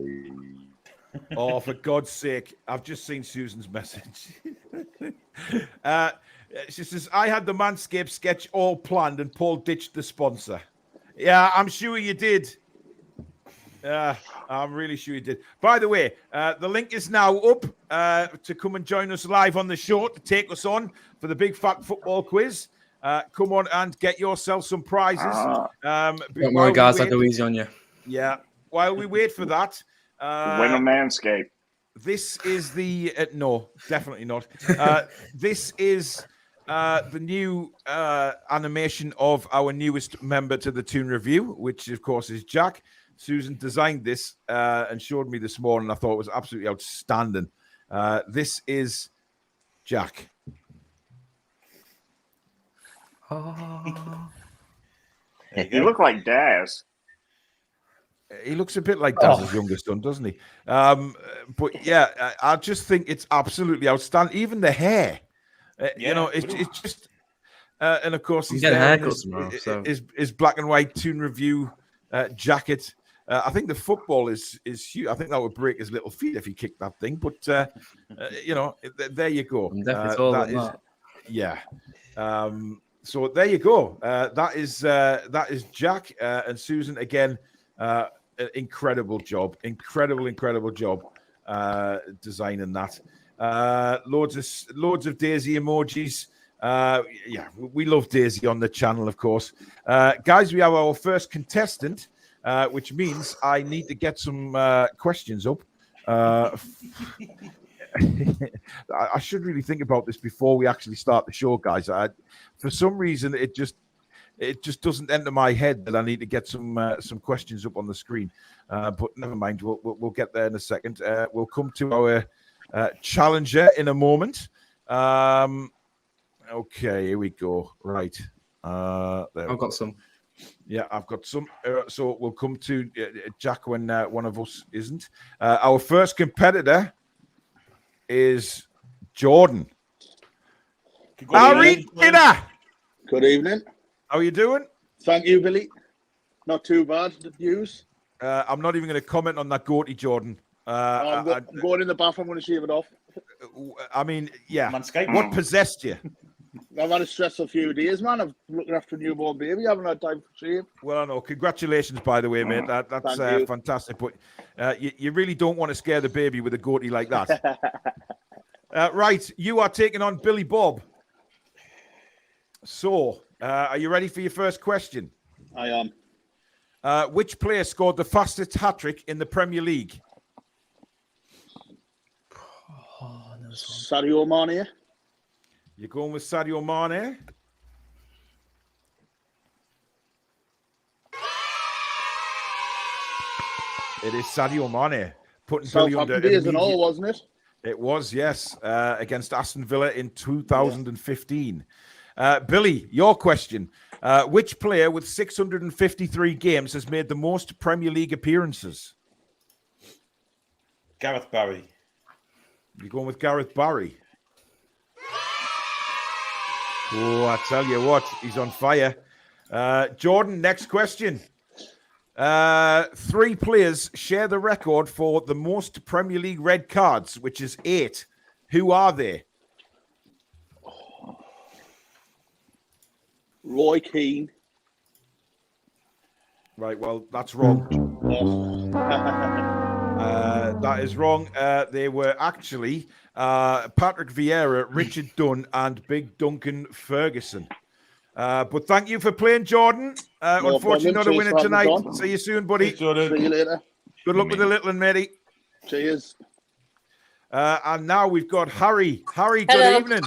Oh, for God's sake. I've just seen Susan's message. She says, I had the Manscaped sketch all planned and Paul ditched the sponsor. Yeah, I'm sure you did. I'm really sure you did. By the way, the link is now up to come and join us live on the show to take us on for the big fat football quiz. Come on and get yourself some prizes. Don't worry, guys, I'll go easy on you. Yeah. While we wait for that, Win a Manscaped. this is the no, definitely not. This is the new animation of our newest member to the Toon Review, which of course is Jack. Susan designed this and showed me this morning. I thought it was absolutely outstanding. This is Jack. You look like Daz. He looks a bit like Daz's younger son, doesn't he? But yeah, I just think it's absolutely outstanding. Even the hair, you know, it's just. And of course, he's getting there haircuts tomorrow. So his black and white Toon Review jacket. I think the football is huge. I think that would break his little feet if he kicked that thing. But you know, there you go. I'm definitely taller than that. Yeah. So there you go. That is Jack and Susan again. Incredible job. Incredible job designing that. Loads of Daisy emojis. Yeah, we love Daisy on the channel, of course. Guys, we have our first contestant, which means I need to get some questions up. I should really think about this before we actually start the show, guys. For some reason, it just doesn't enter my head that I need to get some questions up on the screen. But never mind, we'll get there in a second. We'll come to our challenger in a moment. Okay, here we go. Right. I've got some. Yeah, I've got some. So we'll come to Jack when one of us isn't. Our first competitor is Jordan. Harry Dinner. Good evening. How are you doing? Thank you, Billy. Not too bad. The news. I'm not even going to comment on that goatee, Jordan. I'm going in the bathroom. I'm going to shave it off. I mean, yeah. Manscaped. What possessed you? I've had a stressful few days, man. I'm looking after a newborn baby. I haven't had time for shave. Well, I know. Congratulations, by the way, mate. That's fantastic. But you really don't want to scare the baby with a goatee like that. Right. You are taking on Billy Bob. So, are you ready for your first question? I am. Which player scored the fastest hat-trick in the Premier League? Sadio Mane. You're going with Sadio Mane? It is Sadio Mane. Putting Billy under days and all, wasn't it? It was, yes, against Aston Villa in 2015. Billy, your question. Which player with 653 games has made the most Premier League appearances? Gareth Barry. You're going with Gareth Barry? Oh, I tell you what, he's on fire. Jordan, next question. 3 players share the record for the most Premier League red cards, which is 8. Who are they? Roy Keane. Right, well, that's wrong. That is wrong. They were actually Patrick Vieira, Richard Dunn, and Big Duncan Ferguson. But thank you for playing, Jordan. Unfortunately, not a winner tonight. See you soon, buddy. See you later. Good luck with the little one, matey. Cheers. And now we've got Harry. Harry, good evening.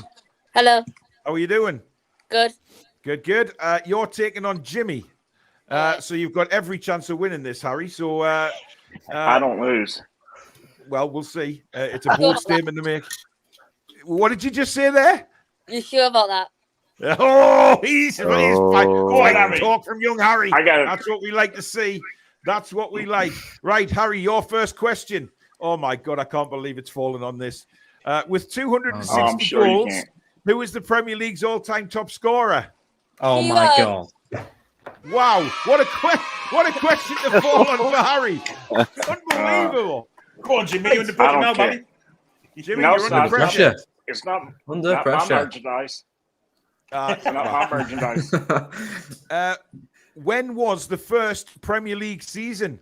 Hello. How are you doing? Good. Good. You're taking on Jimmy. So you've got every chance of winning this, Harry. So I don't lose. Well, we'll see. It's a bold statement to make. What did you just say there? You sure about that? Oh, he's fine. Go on, Harry. talk from young Harry. I got it. That's what we like to see. That's what we like. Right, Harry, your first question. Oh, my God, I can't believe it's fallen on this. With 260 goals, who is the Premier League's all-time top scorer? Oh, my God. Wow, what a question to fall on for Harry. Unbelievable. Come on, Jimmy, you're under I pressure don't now, care. buddy. Jimmy, No, you're it's under not. pressure. It's not, Under not my pressure. merchandise. It's not my merchandise. When was the first Premier League season?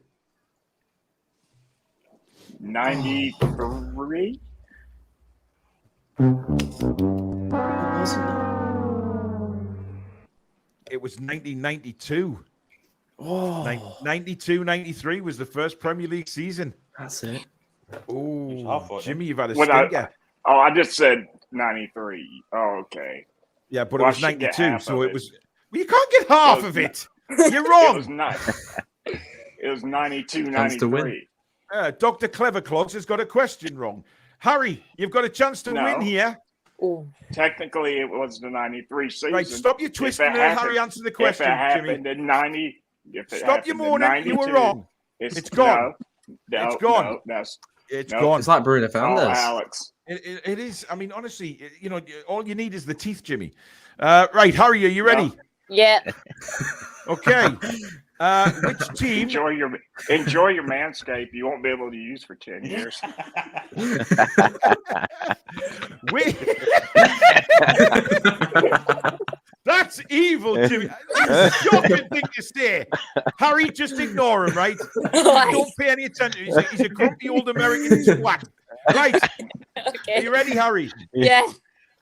93? It was 1992. Oh, 92, 93 was the first Premier League season. that's it. Oh, half-foot, Jimmy, you've had a When stinker. I just said 93. Oh, okay. Yeah, but Well, it I was should get 92, half so of it it. was. Well, you can't get half of it. You're It was wrong. not. It was 92, Chance to win. 93. Dr. Cleverclogs has got a question wrong. Harry, you've got a chance to No. win here. Oh. Technically, it was the 93 season. Right, stop your twisting it there, happened- Harry. Answer the If question, it Jimmy. happened in 90, if it Stop your happened in moaning. You were 92, wrong. It's gone. No, It's gone. No, It's Nope. gone. It's like Bruno oh, Fernandes. Alex. It is. I mean, honestly, all you need is the teeth, Jimmy. Right, Harry, are you ready? Yeah. Okay. Which team? Enjoy your Manscaped. You won't be able to use for 10 years. We... That's evil, Jimmy. That's a shocking thing to say. Harry, just ignore him, right? Don't pay any attention. He's a grumpy old American twat. Right. Are Okay. you ready, Harry? Yeah.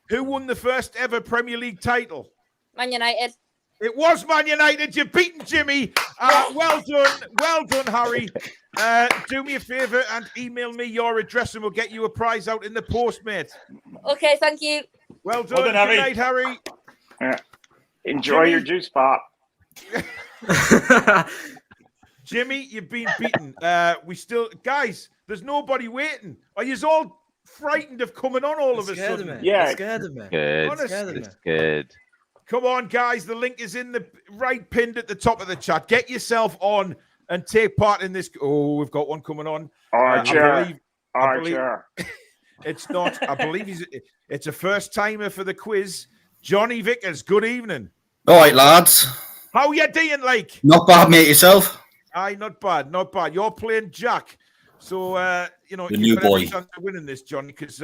Who won the first ever Premier League title? Man United. It was Man United. You've beaten Jimmy. Well done, Harry. Do me a favour and email me your address and we'll get you a prize out in the post, mate. Okay, thank you. Well done. Well done, Good Harry. night, Harry. Enjoy Jimmy? your juice pop. Jimmy, you've been beaten. We still, guys, there's nobody waiting. Are you all frightened of coming on all of a Scared of sudden? me. Yeah. Scared of me. Good. Honestly. It's good. Come on, guys. The link is in the right pinned at the top of the chat. Get yourself on and take part in this. Oh, we've got one coming on. Archer. I believe Archer. it's not. I believe it's a first timer for the quiz. Johnny Vickers, good evening. All right, lads. How you doing, like? Not bad, mate. Yourself? Aye, not bad, not bad. You're playing Jack, so The you've new got every boy. chance of winning this, Johnny, because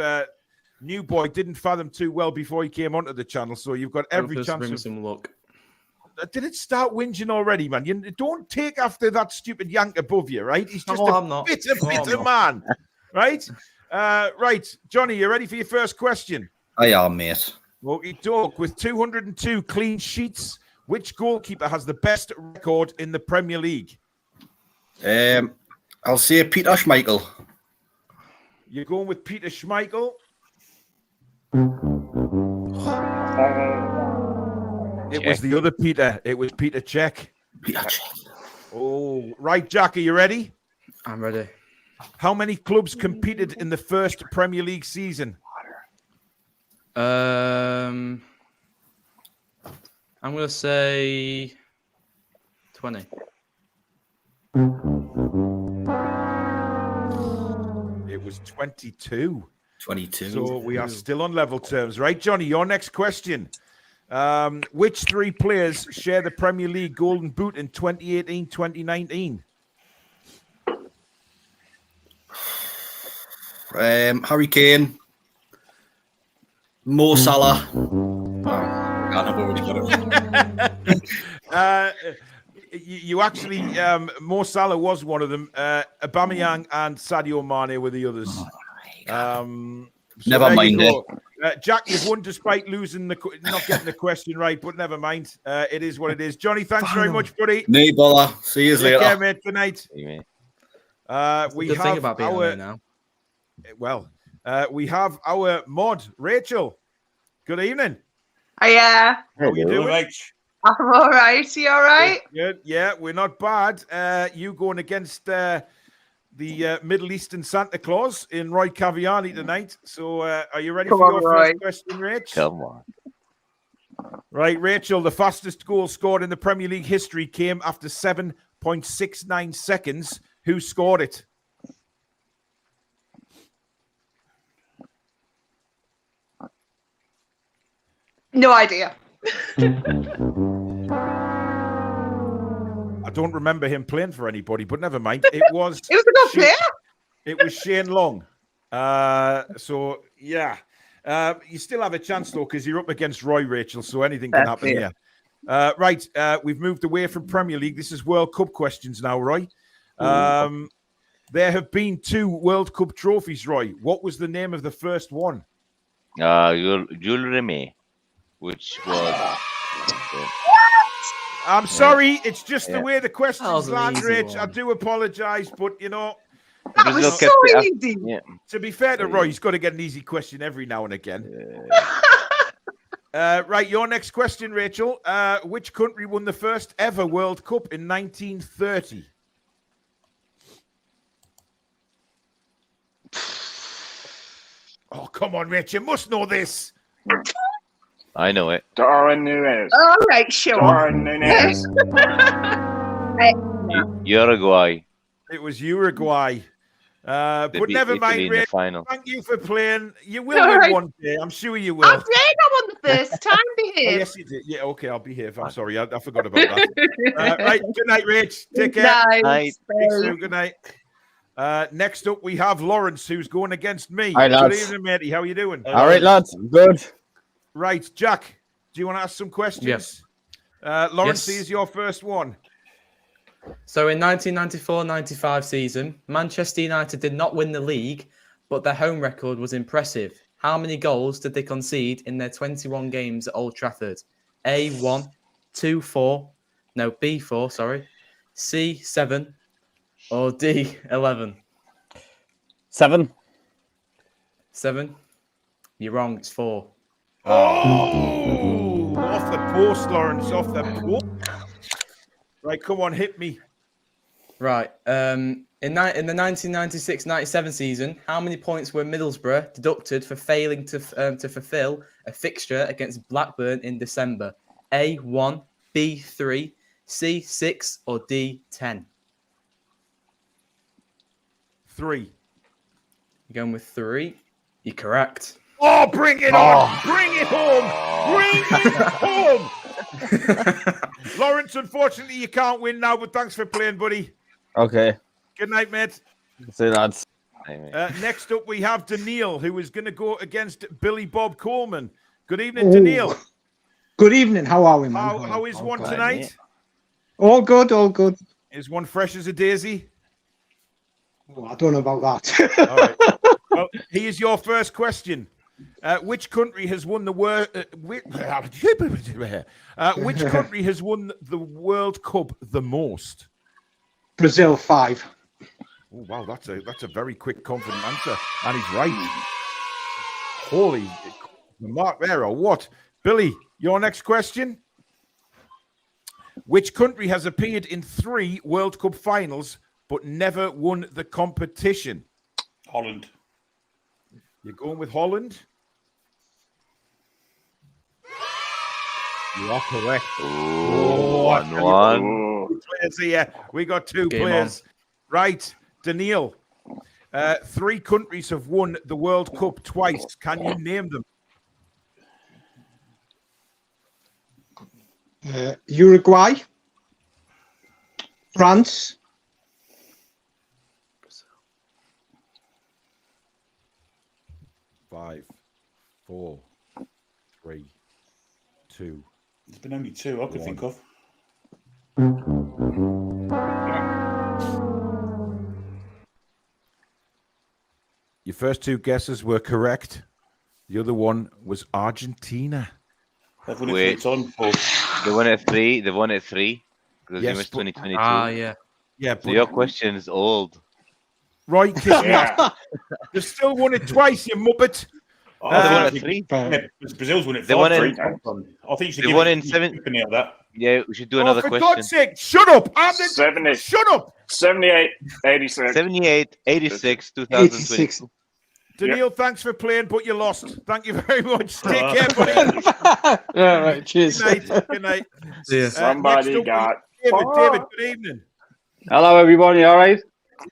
new boy didn't fathom too well before he came onto the channel, so you've got every Hopefully chance. bring Of... some luck. Did it start whinging already, man? You don't take after that stupid yank above you, right? He's just I'm not. bitter No, I'm not. man, right? Right, Johnny, you ready for your first question? I am, mate. Okay, dog. With 202 clean sheets, which goalkeeper has the best record in the Premier League? I'll say Peter Schmeichel. You're going with Peter Schmeichel. It was the other Peter. It was Peter Cech. Peter Cech. Oh, right, Jack, are you ready? I'm ready. How many clubs competed in the first Premier League season? I'm gonna say 20. It was 22. 22. So we are still on level terms, right, Johnny? Your next question. Which three players share the Premier League Golden Boot in 2018-2019? Harry Kane. Mo Salah. Oh, I've already got it. You actually, Mo Salah was one of them. Aubameyang and Sadio Mane were the others. Never there mind you go. Jack, you've won despite losing not getting the question right, but never mind. It is what it is. Johnny, thanks very much, buddy. No bother. See you Take later. care, mate. Good night. See you, mate. We Good have thing about being on our here now. we have our mod, Rachel. Good evening. Yeah, How are you Hello, doing? mate. I'm all right. You all right? Good. Yeah, we're not bad. You going against the Middle Eastern Santa Claus in Roy Caviani tonight. So are you ready Come for on, your Roy. first question, Rach? Come on. Right, Rachel, the fastest goal scored in the Premier League history came after 7.69 seconds. Who scored it? No idea. don't remember him playing for anybody, but never mind. It was He was a good player. It was Shane Long. So yeah, you still have a chance though because you're up against Roy, Rachel. So anything can happen here. Right, we've moved away from Premier League. This is World Cup questions now, Roy. There have been 2 World Cup trophies, Roy. What was the name of the first one? Jules Rimet, which was. I'm sorry, it's just the way the That questions was an land, easy Rich. one. I do apologise, but you know, That was so easy. Yeah. to be fair to Roy, he's got to get an easy question every now and again. Right, your next question, Rachel. Which country won the first ever World Cup in 1930? Oh, come on, Rich. You must know this. I know it. Darwin Nunes. All right, sure. Darwin Nunes. Uruguay. It was Uruguay. But never mind, Italy in the Rich. final. Thank you for playing. You will All win right. one day. I'm sure you I will. did. I won the first time. Oh, Behave. yes, you did. Yeah, okay, I'll behave. I'm sorry. I forgot about that. Right, good night, Rich. Take care. Nice. Speak soon. Good night. Next up, we have Lawrence, who's going against me. Hi, Good lads. evening, matey. How are you doing? All right, lads. Good. Right, Jack, do you want to ask some questions? Yes. Lawrence, Yes. is your first one. So in 1994-95 season, Manchester United did not win the league, but their home record was impressive. How many goals did they concede in their 21 games at Old Trafford? A1, 2-4, no, B4, sorry, C7, or D11? 7. 7? You're wrong, it's 4. Oh, off the post, Lawrence, off the post. Right, come on, hit me. Right. In the 1996-97 season, how many points were Middlesbrough deducted for failing to fulfil a fixture against Blackburn in December? A1, B3, C6, or D10? 3. You're going with 3. You're correct. Oh, bring it on! Bring it home! Bring it home! Lawrence, unfortunately, you can't win now, but thanks for playing, buddy. Okay. Good night, mate. See you, lads. Next up, we have Daniil, who is going to go against Billy Bob Coleman. Good evening, Daniil. Good evening. How are we, man? How is one tonight? All good, all good. Is one fresh as a daisy? Oh, I don't know about that. All right. Well, here's your first question. Which country has won the which country has won the World Cup the most? Brazil 5. Oh wow, that's a very quick, confident answer, and he's right. Holy, the mark there or what? Billy, your next question. Which country has appeared in 3 World Cup finals but never won the competition? Holland. You're going with Holland? You are correct. Oh, 1-1. Two players here. We got 2 Game players. Right, Daniil. 3 countries have won the World Cup twice. Can you name them? Uruguay. France. Five, 4, 3, 2. There's been only 2 I could think of. Your first 2 guesses were correct. The other one was Argentina. They've won it Wait. 3 times, Paul. They won it 3. They won it 3 because Yes, it was but- 2022. Yeah. Yeah, So your question is old. Roy, kiss me Yeah. off. They've still won it twice, you muppet. Oh, They won I it think- 3. yeah, Brazil's won it They 5 won it- 3 times. I think you should They give won it in 7. of that. Yeah, we should do Oh, another for question. God's sake, shut up. I'm the... 70. Shut up. 78, 86. 78, 86, 86. 2022. Daniil, thanks for playing, but you lost. Thank you very much. Take care, buddy. All right, cheers. Good night. Good night. See ya. Somebody next up, got David. fucked. David, good evening. Hello, everybody. All right?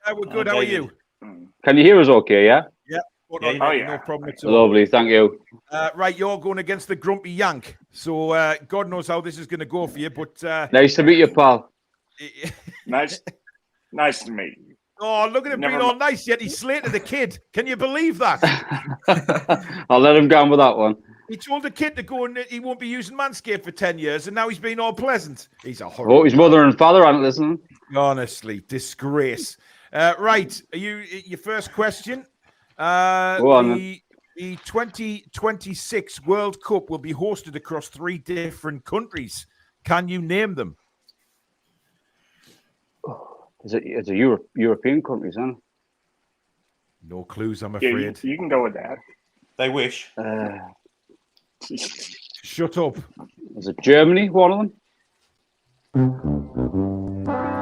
Yeah, we're good. How are you? Can you hear us okay, yeah? What Yeah, on, oh, mate? yeah. No problem at all. Lovely. Thank you. Right, you're going against the grumpy Yank. So God knows how this is going to go for you. But Nice to meet you, pal. Nice to meet you. Oh, look at him being all nice, yet he slated the kid. Can you believe that? I'll let him go on with that one. He told the kid to go and he won't be using Manscaped for 10 years, and now he's been all pleasant. He's a horrible. Oh, his mother and father aren't listening. Honestly, disgrace. Right, are you your first question? Go on, the 2026 World Cup will be hosted across 3 different countries. Can you name them? It's a European countries, isn't it? No clues, I'm Yeah, afraid. you can go with that. They wish. Shut up. Is it Germany, one of them?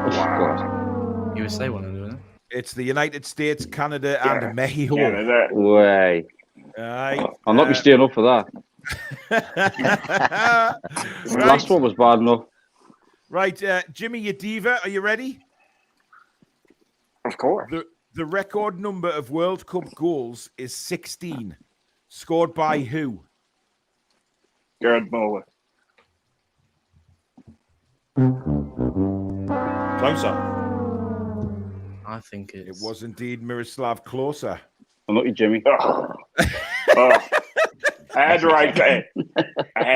Wow. USA one of them, isn't it? It's the United States, Canada, and Mexico. Canada. Way. Aye. I'm not be staying up for that. The last one was bad enough. Right, Jimmy, your diva, are you ready? Of course. The record number of World Cup goals is 16. Scored by who? Jared Muller. Closer. I think It was indeed Miroslav Klose. Unlucky Jimmy. Oh. I had to write that.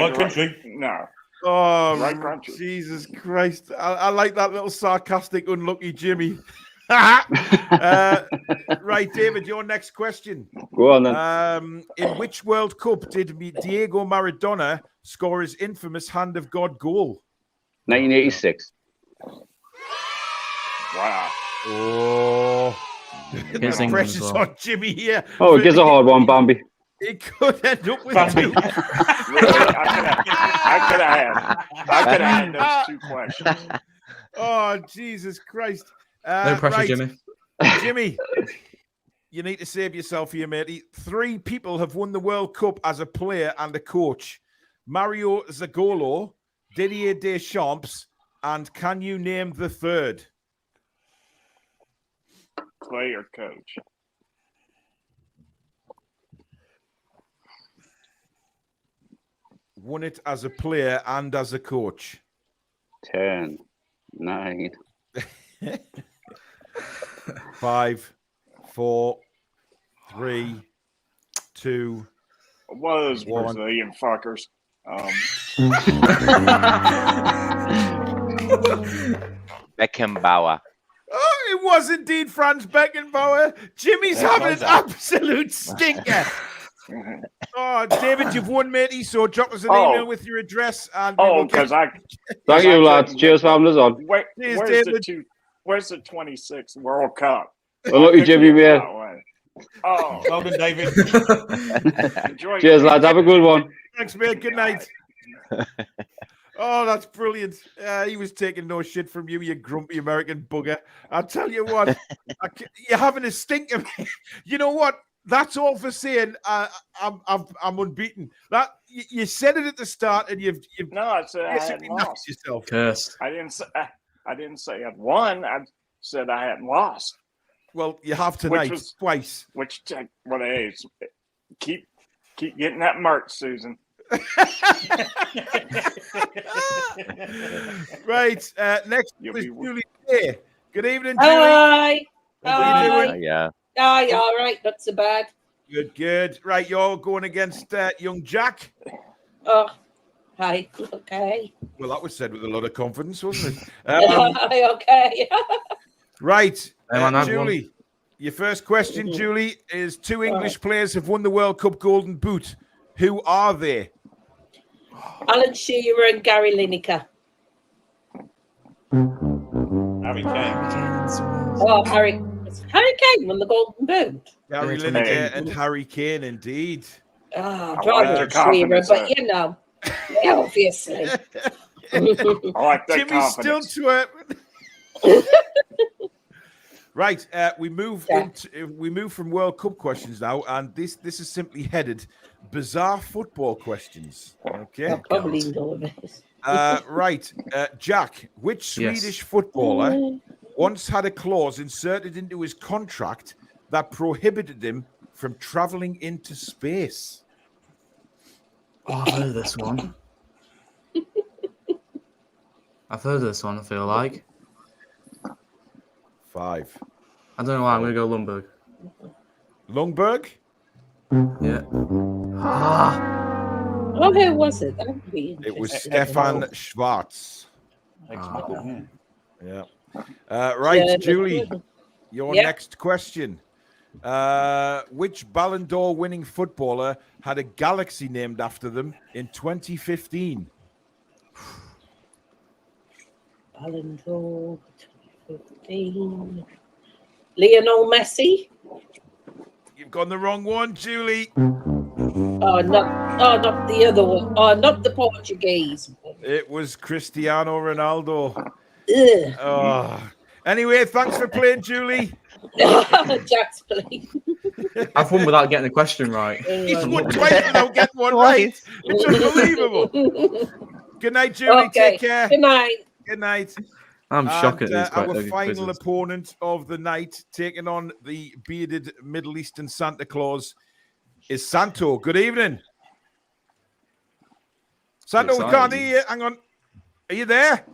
What country? No. Oh, Right country. Jesus Christ. I like that little sarcastic, unlucky Jimmy. Right, David, your next question. Go on then. In which World Cup did Diego Maradona score his infamous Hand of God goal? 1986. Wow. Oh, Against the England as pressure's well. on Jimmy here. Oh, it gives a hard one, Bambi. It could end up with Bambi. 2. Really? I could have had those 2 questions. Oh, Jesus Christ. No pressure, right. Jimmy. Jimmy, you need to save yourself here, matey. 3 people have won the World Cup as a player and a coach. Mario Zagallo, Didier Deschamps, and can you name the third? Player coach. Won it as a player and as a coach. 10, 9. 5, 4, 3, 2. One of those 1. Brazilian fuckers. Beckenbauer. Oh, it was indeed Franz Beckenbauer. Jimmy's having an absolute stinker. Oh, David, you've won, matey. So drop us an email with your address. And because Thank you, lads. Cheers for having us on. Where's the 26th World Cup? Unlucky Jimmy, man. Oh, well done, David. Cheers, lads. Have a good one. Thanks, mate. Good night. Oh, that's brilliant. He was taking no shit from you, you grumpy American bugger. I'll tell you what, you're having a stinker. You know what? That's all for saying I'm unbeaten. That you said it at the start, and you've no, I said I hadn't lost. Yourself. Cursed. I didn't say I'd won. I said I hadn't lost. Well, you have tonight twice. What it is? Keep getting that merch, Susan. Right. Next is Julie here. Good evening, Julie. Hi. What are you doing? Yeah. Hi, all right, not so bad. Good. Right, you're going against young Jack. Oh, hi. Okay. Well, that was said with a lot of confidence, wasn't it? Hi, okay. Right, Julie. Julie. Your first question, Julie, is 2 English players have won the World Cup Golden Boot. Who are they? Alan Shearer and Gary Lineker. Harry Kane. Oh, Harry Kane won the Golden Boot. Gary Lineker and Harry Kane, indeed. Oh, like John Shearer, but you know, obviously. I like that Jimmy's confidence. still Right, we move from World Cup questions now, and this is simply headed bizarre football questions. Okay, I probably know this. Right, Jack, which Swedish footballer once had a clause inserted into his contract that prohibited him from traveling into space? Oh, I've heard of this one. I feel like. 5. I don't know why I'm going to go Lundberg. Lundberg? Yeah. Oh, who was it? That would be It was interesting. Stefan Schwarz. Excellent. Yeah. Right, Yeah, Julie, good. your Yep. next question. Which Ballon d'Or winning footballer had a galaxy named after them in 2015? Ballon d'Or 2015. Lionel Messi. You've gone the wrong one, Julie. Not the other one. Oh, not the Portuguese. It was Cristiano Ronaldo. Ugh. Oh. Anyway, thanks for playing, Julie. Jack's playing. I've won without getting the question right. He's won twice without getting one right. It's unbelievable. Good night, Julie. Okay. Take care. Good night. Good night. I'm shocked at these Our quizzes. final opponent of the night, taking on the bearded Middle Eastern Santa Claus, is Santo. Good evening. Santo, we can't hear you. Hang on. Are you there?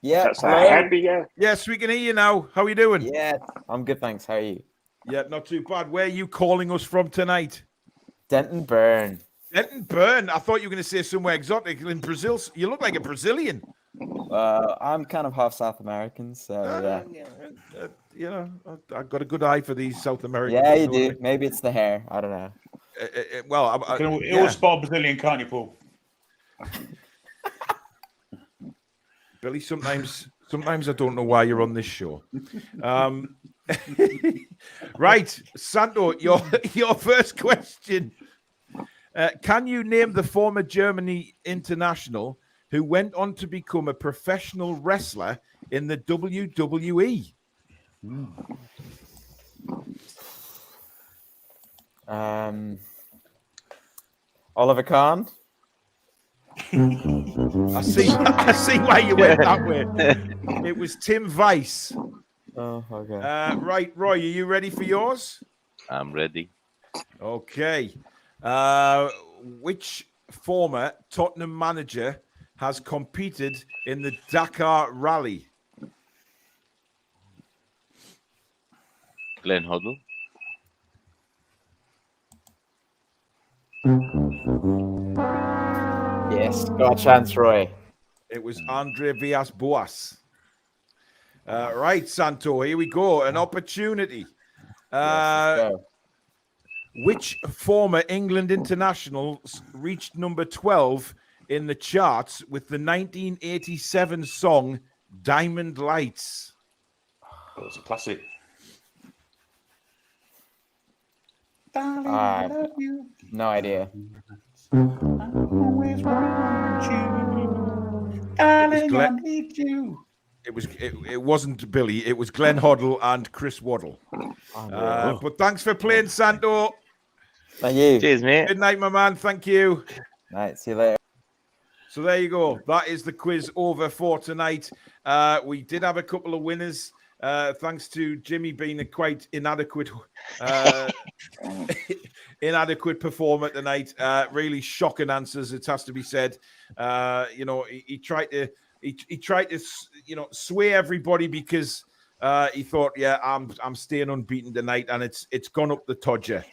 Yeah. That's happy, yeah. Yes, we can hear you now. How are you doing? Yeah, I'm good, thanks. How are you? Yeah, not too bad. Where are you calling us from tonight? Denton Burn. Denton Burn. I thought you were going to say somewhere exotic in Brazil. You look like a Brazilian. I'm kind of half South American, so yeah. You know, I've got a good eye for these South Americans. Yeah, you do. Maybe it's the hair. I don't know. Well, You can always spot Brazilian, can't you, Paul? Billy, sometimes I don't know why you're on this show. Right, Santo, your first question. Can you name the former Germany international who went on to become a professional wrestler in the WWE? Oliver Kahn. I see why you went that way. It was Tim Weiss. Oh, okay. Right, Roy, are you ready for yours? I'm ready. Okay. Which former Tottenham manager has competed in the Dakar Rally? Glenn Hoddle. Yes, got a chance, Roy. It was Andre Villas-Boas. Right, Santo, here we go. An opportunity. Yes, Which former England internationals reached number 12 in the charts with the 1987 song Diamond Lights? Oh, it's a classic. no idea. It wasn't Billy. It was Glenn Hoddle and Chris Waddle. But thanks for playing, Santo. Thank you. Cheers, mate. Good night, my man. Thank you. Night. See you later. So there you go. That is the quiz over for tonight. We did have a couple of winners. Thanks to Jimmy being a quite inadequate performer tonight. Really shocking answers, it has to be said. He tried to sway everybody because he thought, yeah, I'm staying unbeaten tonight, and it's gone up the todger,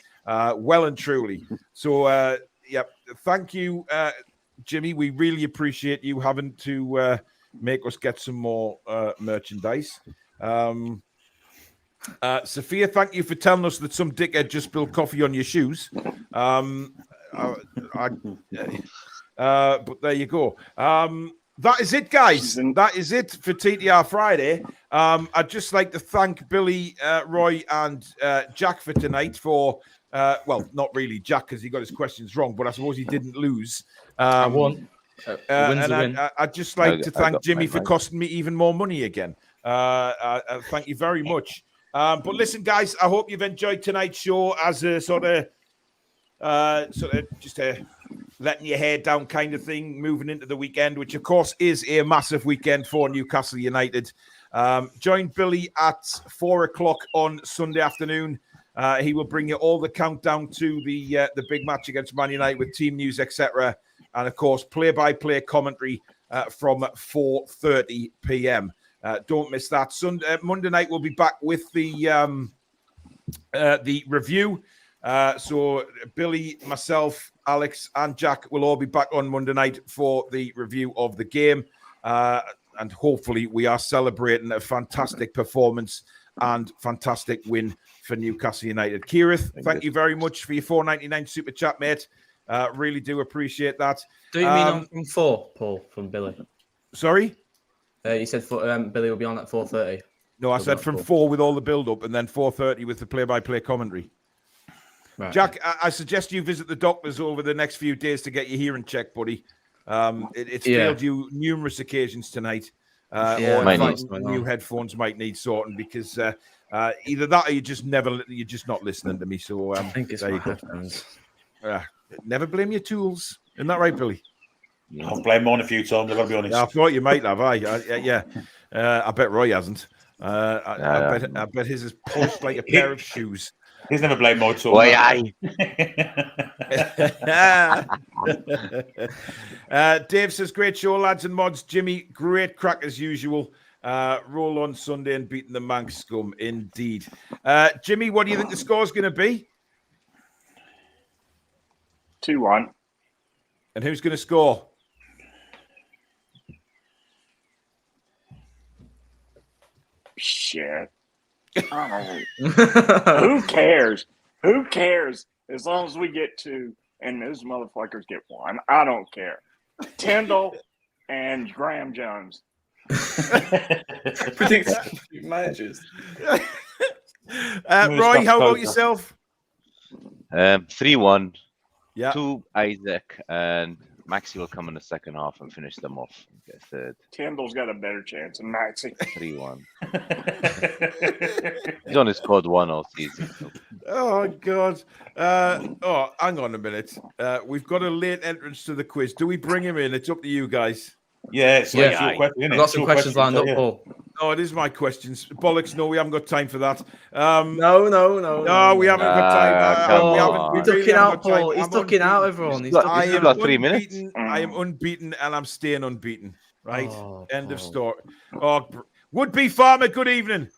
well and truly. So thank you, Jimmy. We really appreciate you having to make us get some more merchandise. Sophia, thank you for telling us that some dickhead just spilled coffee on your shoes. But there you go. That is it, guys. That is it for TTR Friday. I'd just like to thank Billy, Roy, and Jack for tonight for, well, not really Jack because he got his questions wrong, but I suppose he didn't lose. I won. And I'd just like to thank Jimmy for costing me even more money again. Thank you very much. But listen, guys, I hope you've enjoyed tonight's show as a sort of just a letting your hair down kind of thing, moving into the weekend, which of course is a massive weekend for Newcastle United. Join Billy at 4:00 on Sunday afternoon. He will bring you all the countdown to the big match against Man United with team news, etc. And of course, play-by-play commentary from 4:30 p.m. Don't miss that. Monday night we'll be back with the review. So Billy, myself, Alex, and Jack will all be back on Monday night for the review of the game. And hopefully we are celebrating a fantastic performance and fantastic win for Newcastle United. Kirith, thank you very much for your $4.99 super chat, mate. Really do appreciate that. Do you mean on from 4, Paul, from Billy? Sorry? You said Billy will be on at 4:30. No, I said from 4 with all the build-up and then 4:30 with the play-by-play commentary. Right. Jack, I suggest you visit the doctors over the next few days to get your hearing checked, buddy. It's failed you numerous occasions tonight. Or in fact, new headphones might need sorting because either that or you're just not listening to me. So I think it's my headphones. Never blame your tools. Isn't that right, Billy? I've blamed mine a few times, I've got to be honest. I thought you might have. I bet Roy hasn't. I bet his is polished like a pair of shoes. He's never blamed my tools. Dave says, great show, lads and mods. Jimmy, great crack as usual. Roll on Sunday and beating the Manx scum, indeed. Jimmy, what do you think the score's going to be? 2-1. And who's going to score? Shit. Who cares? Who cares? As long as we get 2 and those motherfuckers get 1, I don't care. Tyndall and Graham Jones. Predict managers. Roy, how about yourself? 3-1. Yeah. 2 Isaac and Maxi will come in the second half and finish them off. Get third. Tyndall's got a better chance than Maxi. 3-1. He's only scored 1 all season. So. Oh, God. Hang on a minute. We've got a late entrance to the quiz. Do we bring him in? It's up to you guys. Yeah, it's your question, isn't it? I've got some questions lined up, Paul. Oh, it is my questions. Bollocks, no, we haven't got time for that. No, we haven't got time. He's ducking out, Paul. He's ducking out, everyone. He's I am like 3 minutes. I am unbeaten, and I'm staying unbeaten. Right? End of story. Would-be farmer, good evening.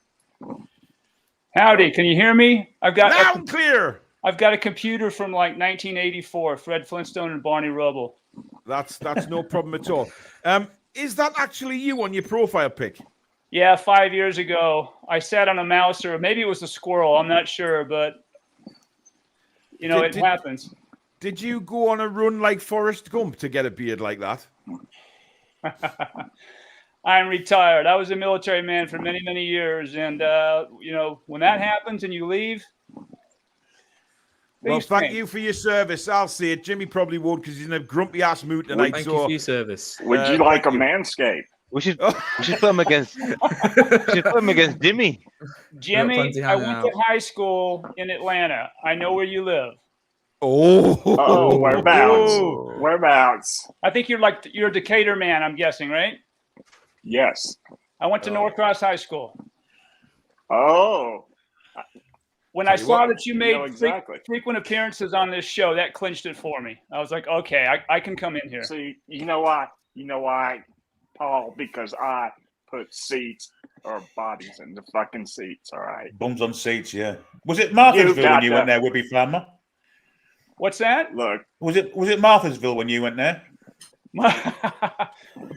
Howdy, can you hear me? I've got loud and clear. I've got a computer from like 1984, Fred Flintstone and Barney Rubble. That's no problem at all. Is that actually you on your profile pic? Yeah, 5 years ago, I sat on a mouse, or maybe it was a squirrel. I'm not sure, but it happens. Did you go on a run like Forrest Gump to get a beard like that? I'm retired. I was a military man for many, many years, and when that happens and you leave. Well, thank you for your service. I'll say it. Jimmy probably won't because he's in a grumpy ass mood tonight. Thank you for your service. Would you like a manscape? We should put him against. Jimmy. Jimmy, I went to high school in Atlanta. I know where you live. Whereabouts? Whereabouts? I think you're a Decatur man. I'm guessing, right? Yes. I went to Norcross High School. Oh. When I saw that you made frequent appearances on this show, that clinched it for me. I was like, okay, I can come in here. See, you know why? Paul, because I put seats or bodies in the fucking seats, all right? Bums on seats, yeah. Was it Marthansville when you went there, Would-be Farmer? What's that? Look. Was it Marthansville when you went there?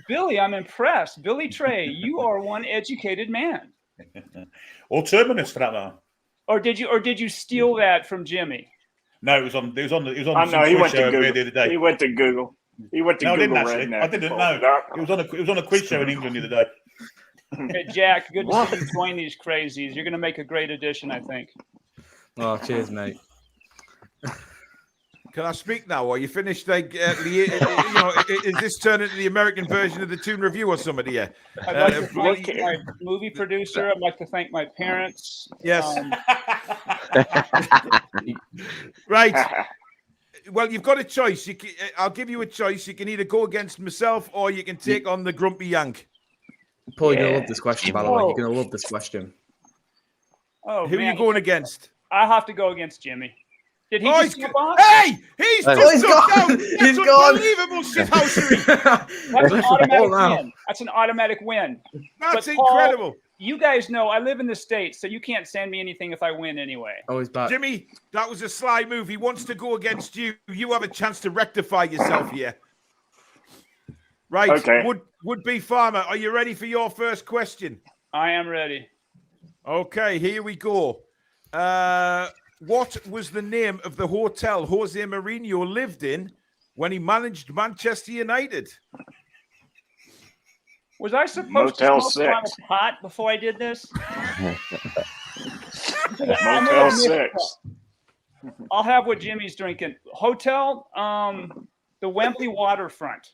Billy, I'm impressed. Billy Trey, you are one educated man. Or Terminus for that matter. Or did you steal that from Jimmy? No, it was on. He went to Google. The other day. He went to Google. No, I didn't actually. I didn't know. It was on a quiz show in England the other day. Hey, Jack, good to see you join these crazies. You're going to make a great addition, I think. Oh, cheers, mate. Can I speak now? Or you finished? Like, is this turning into the American version of the Toon Review or somebody? Yeah. I'd like to thank my movie producer. I'd like to thank my parents. Yes. Right. Well, you've got a choice. I'll give you a choice. You can either go against myself or you can take on the grumpy Yank. Paul, you're going to love this question, by the way. You're going to love this question. Oh, Who are you going against? I have to go against Jimmy. Did he Oh, just jump off? Hey, he's Oh, just he's jumped gone. down. He's That's gone. unbelievable shithousery. That's an automatic now. win. That's an automatic win. That's But, Paul, incredible. you guys know I live in the States, so you can't send me anything if I win anyway. Oh, he's back. Jimmy, that was a sly move. He wants to go against you. You have a chance to rectify yourself here. Right. Okay. Would be Farmer, are you ready for your first question? I am ready. Okay, here we go. What was the name of the hotel Jose Mourinho lived in when he managed Manchester United? Was I supposed Motel to smoke on 6. a pot before I did this? Motel 6. I'll have what Jimmy's drinking. Hotel, the Wembley waterfront.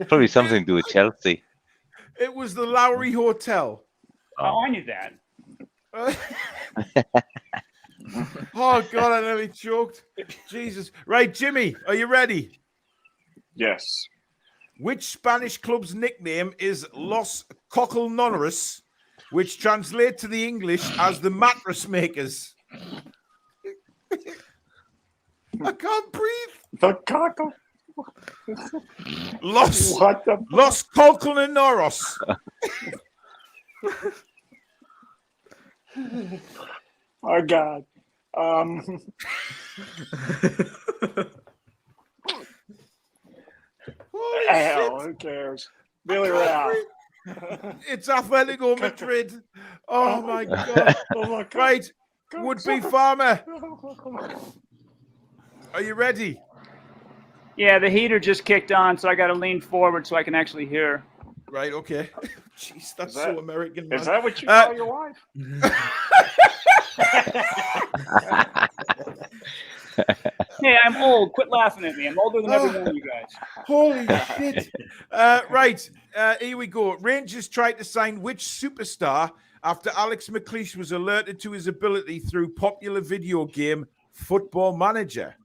Probably something to do with Chelsea. It was the Lowry Hotel. Oh, I knew that. Oh, God, I nearly choked. Jesus. Right, Jimmy, are you ready? Yes. Which Spanish club's nickname is Los Cocolnoneros, which translates to the English as the mattress makers? I can't breathe. The cockle. Los What the? Los Cocolnoneros. Oh God. Hell, who cares? Billy Rao. It's Atletico Madrid. Oh my God. Oh my God. Right. Would be Farmer. Are you ready? Yeah, the heater just kicked on, so I got to lean forward so I can actually hear. Right, okay. Jeez, that's Is that- so American, man. Is that what you call your wife? Hey, I'm old. Quit laughing at me. I'm older than every one of you guys. Holy shit. Right, here we go. Rangers tried to sign which superstar after Alex McLeish was alerted to his ability through popular video game Football Manager?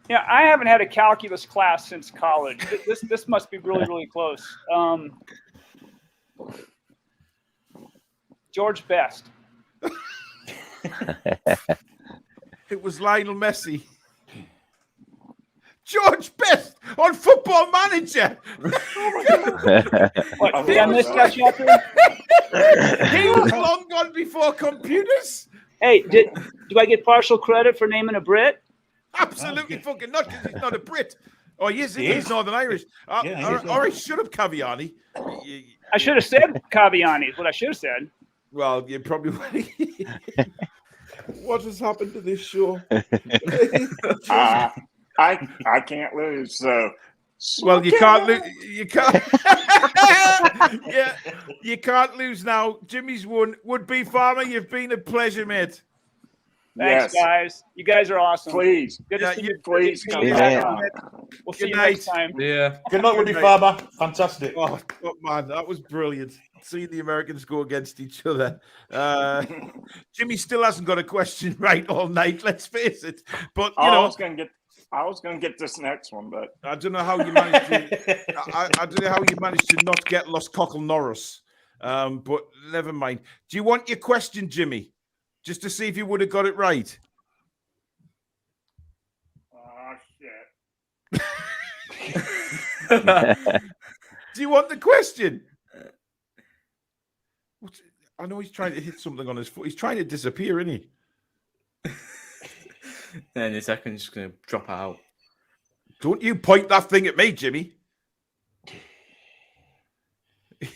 Yeah, I haven't had a calculus class since college. This must be really, really close. George Best. It was Lionel Messi. George Best on Football Manager. What, did I miss that chapter? He was long gone before computers. Hey, do I get partial credit for naming a Brit? Absolutely fucking not, because he's not a Brit. Oh, he is. He He's is. Northern Irish. Yeah, he is. All right, shut up, Caviani. I should have said Caviani is what I should have said. Well, you probably. What has happened to this show? I can't lose. So. Well, you can't lose. You can't. Yeah, you can't lose now. Jimmy's won. Would be Farmer. You've been a pleasure, mate. Thanks, Yes. guys. You guys are awesome. Please. Good to see you. Please Good to come see you back guys. on. We'll see Good you night. next time. Yeah. Good luck with your farmer. Fantastic. Oh, man, that was brilliant. Seeing the Americans go against each other. Jimmy still hasn't got a question right all night. Let's face it. But you know, I was gonna get this next one, but I don't know how you managed to. I don't know how you managed to not get Los Cocolnoros. But never mind. Do you want your question, Jimmy? Just to see if you would have got it right. oh shit. Do you want the question? I know he's trying to hit something on his foot. He's trying to disappear, isn't he? And in a second, he's just going to drop out. Don't you point that thing at me, Jimmy.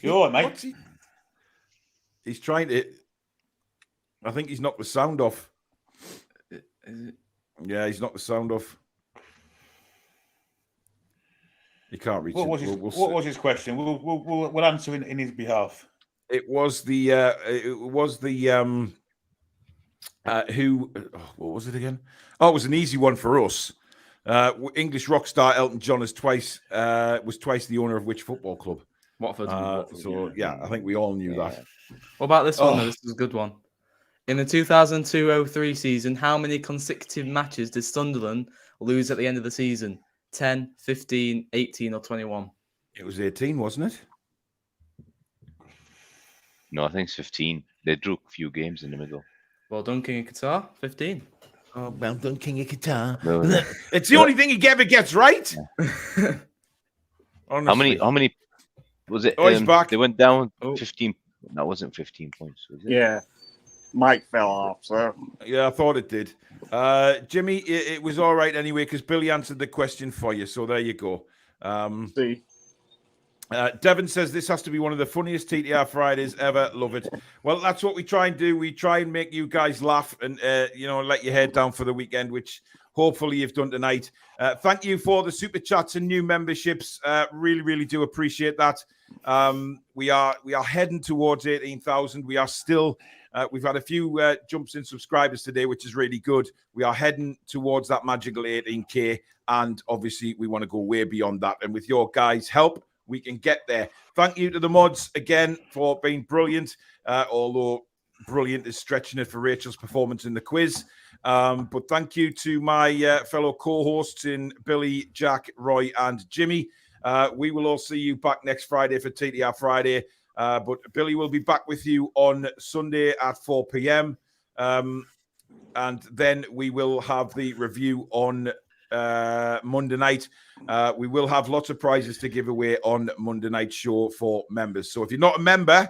You all right, mate? He's trying to. I think he's knocked the sound off. Is it? Yeah, he's knocked the sound off. He can't reach What it. was his, We'll what was his question? We'll answer in his behalf. It was the who? What was it again? Oh, it was an easy one for us. English rock star Elton John was twice the owner of which football club? Watford. So yeah, I think we all knew that. What about this one? Oh. Though? This is a good one. In the 2002-03 season, how many consecutive matches did Sunderland lose at the end of the season? 10, 15, 18, or 21? It was 18, wasn't it? No, I think it's 15. They drew a few games in the middle. Well done, King of Qatar. 15. Oh, well done, King of Qatar. No, It's the only thing he ever gets right. Honestly. How many was it? Oh, he's back. They went down 15. That wasn't 15 points, was it? Yeah. Mike fell off, so. Yeah, I thought it did. Jimmy, it was all right anyway because Billy answered the question for you. So there you go. See. Devon says this has to be one of the funniest TTR Fridays ever. Love it. Well, that's what we try and do. We try and make you guys laugh and, let your head down for the weekend, which hopefully you've done tonight. Thank you for the super chats and new memberships. Really, really do appreciate that. We are heading towards 18,000. We are still... we've had a few jumps in subscribers today, which is really good. We are heading towards that magical 18K, and obviously we want to go way beyond that. And with your guys' help, we can get there. Thank you to the mods again for being brilliant, although brilliant is stretching it for Rachel's performance in the quiz. But thank you to my fellow co-hosts in Billy, Jack, Roy, and Jimmy. We will all see you back next Friday for TTR Friday. But Billy will be back with you on Sunday at 4 p.m. And then we will have the review on Monday night. We will have lots of prizes to give away on Monday night show for members. So if you're not a member,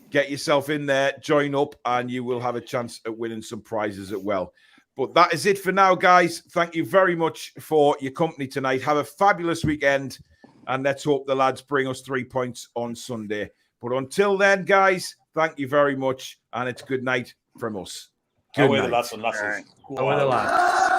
get yourself in there, join up, and you will have a chance at winning some prizes as well. But that is it for now, guys. Thank you very much for your company tonight. Have a fabulous weekend. And let's hope the lads bring us 3 points on Sunday. But until then, guys, thank you very much. And it's good night from us. Good Away night. the lads and lasses. Away the lads.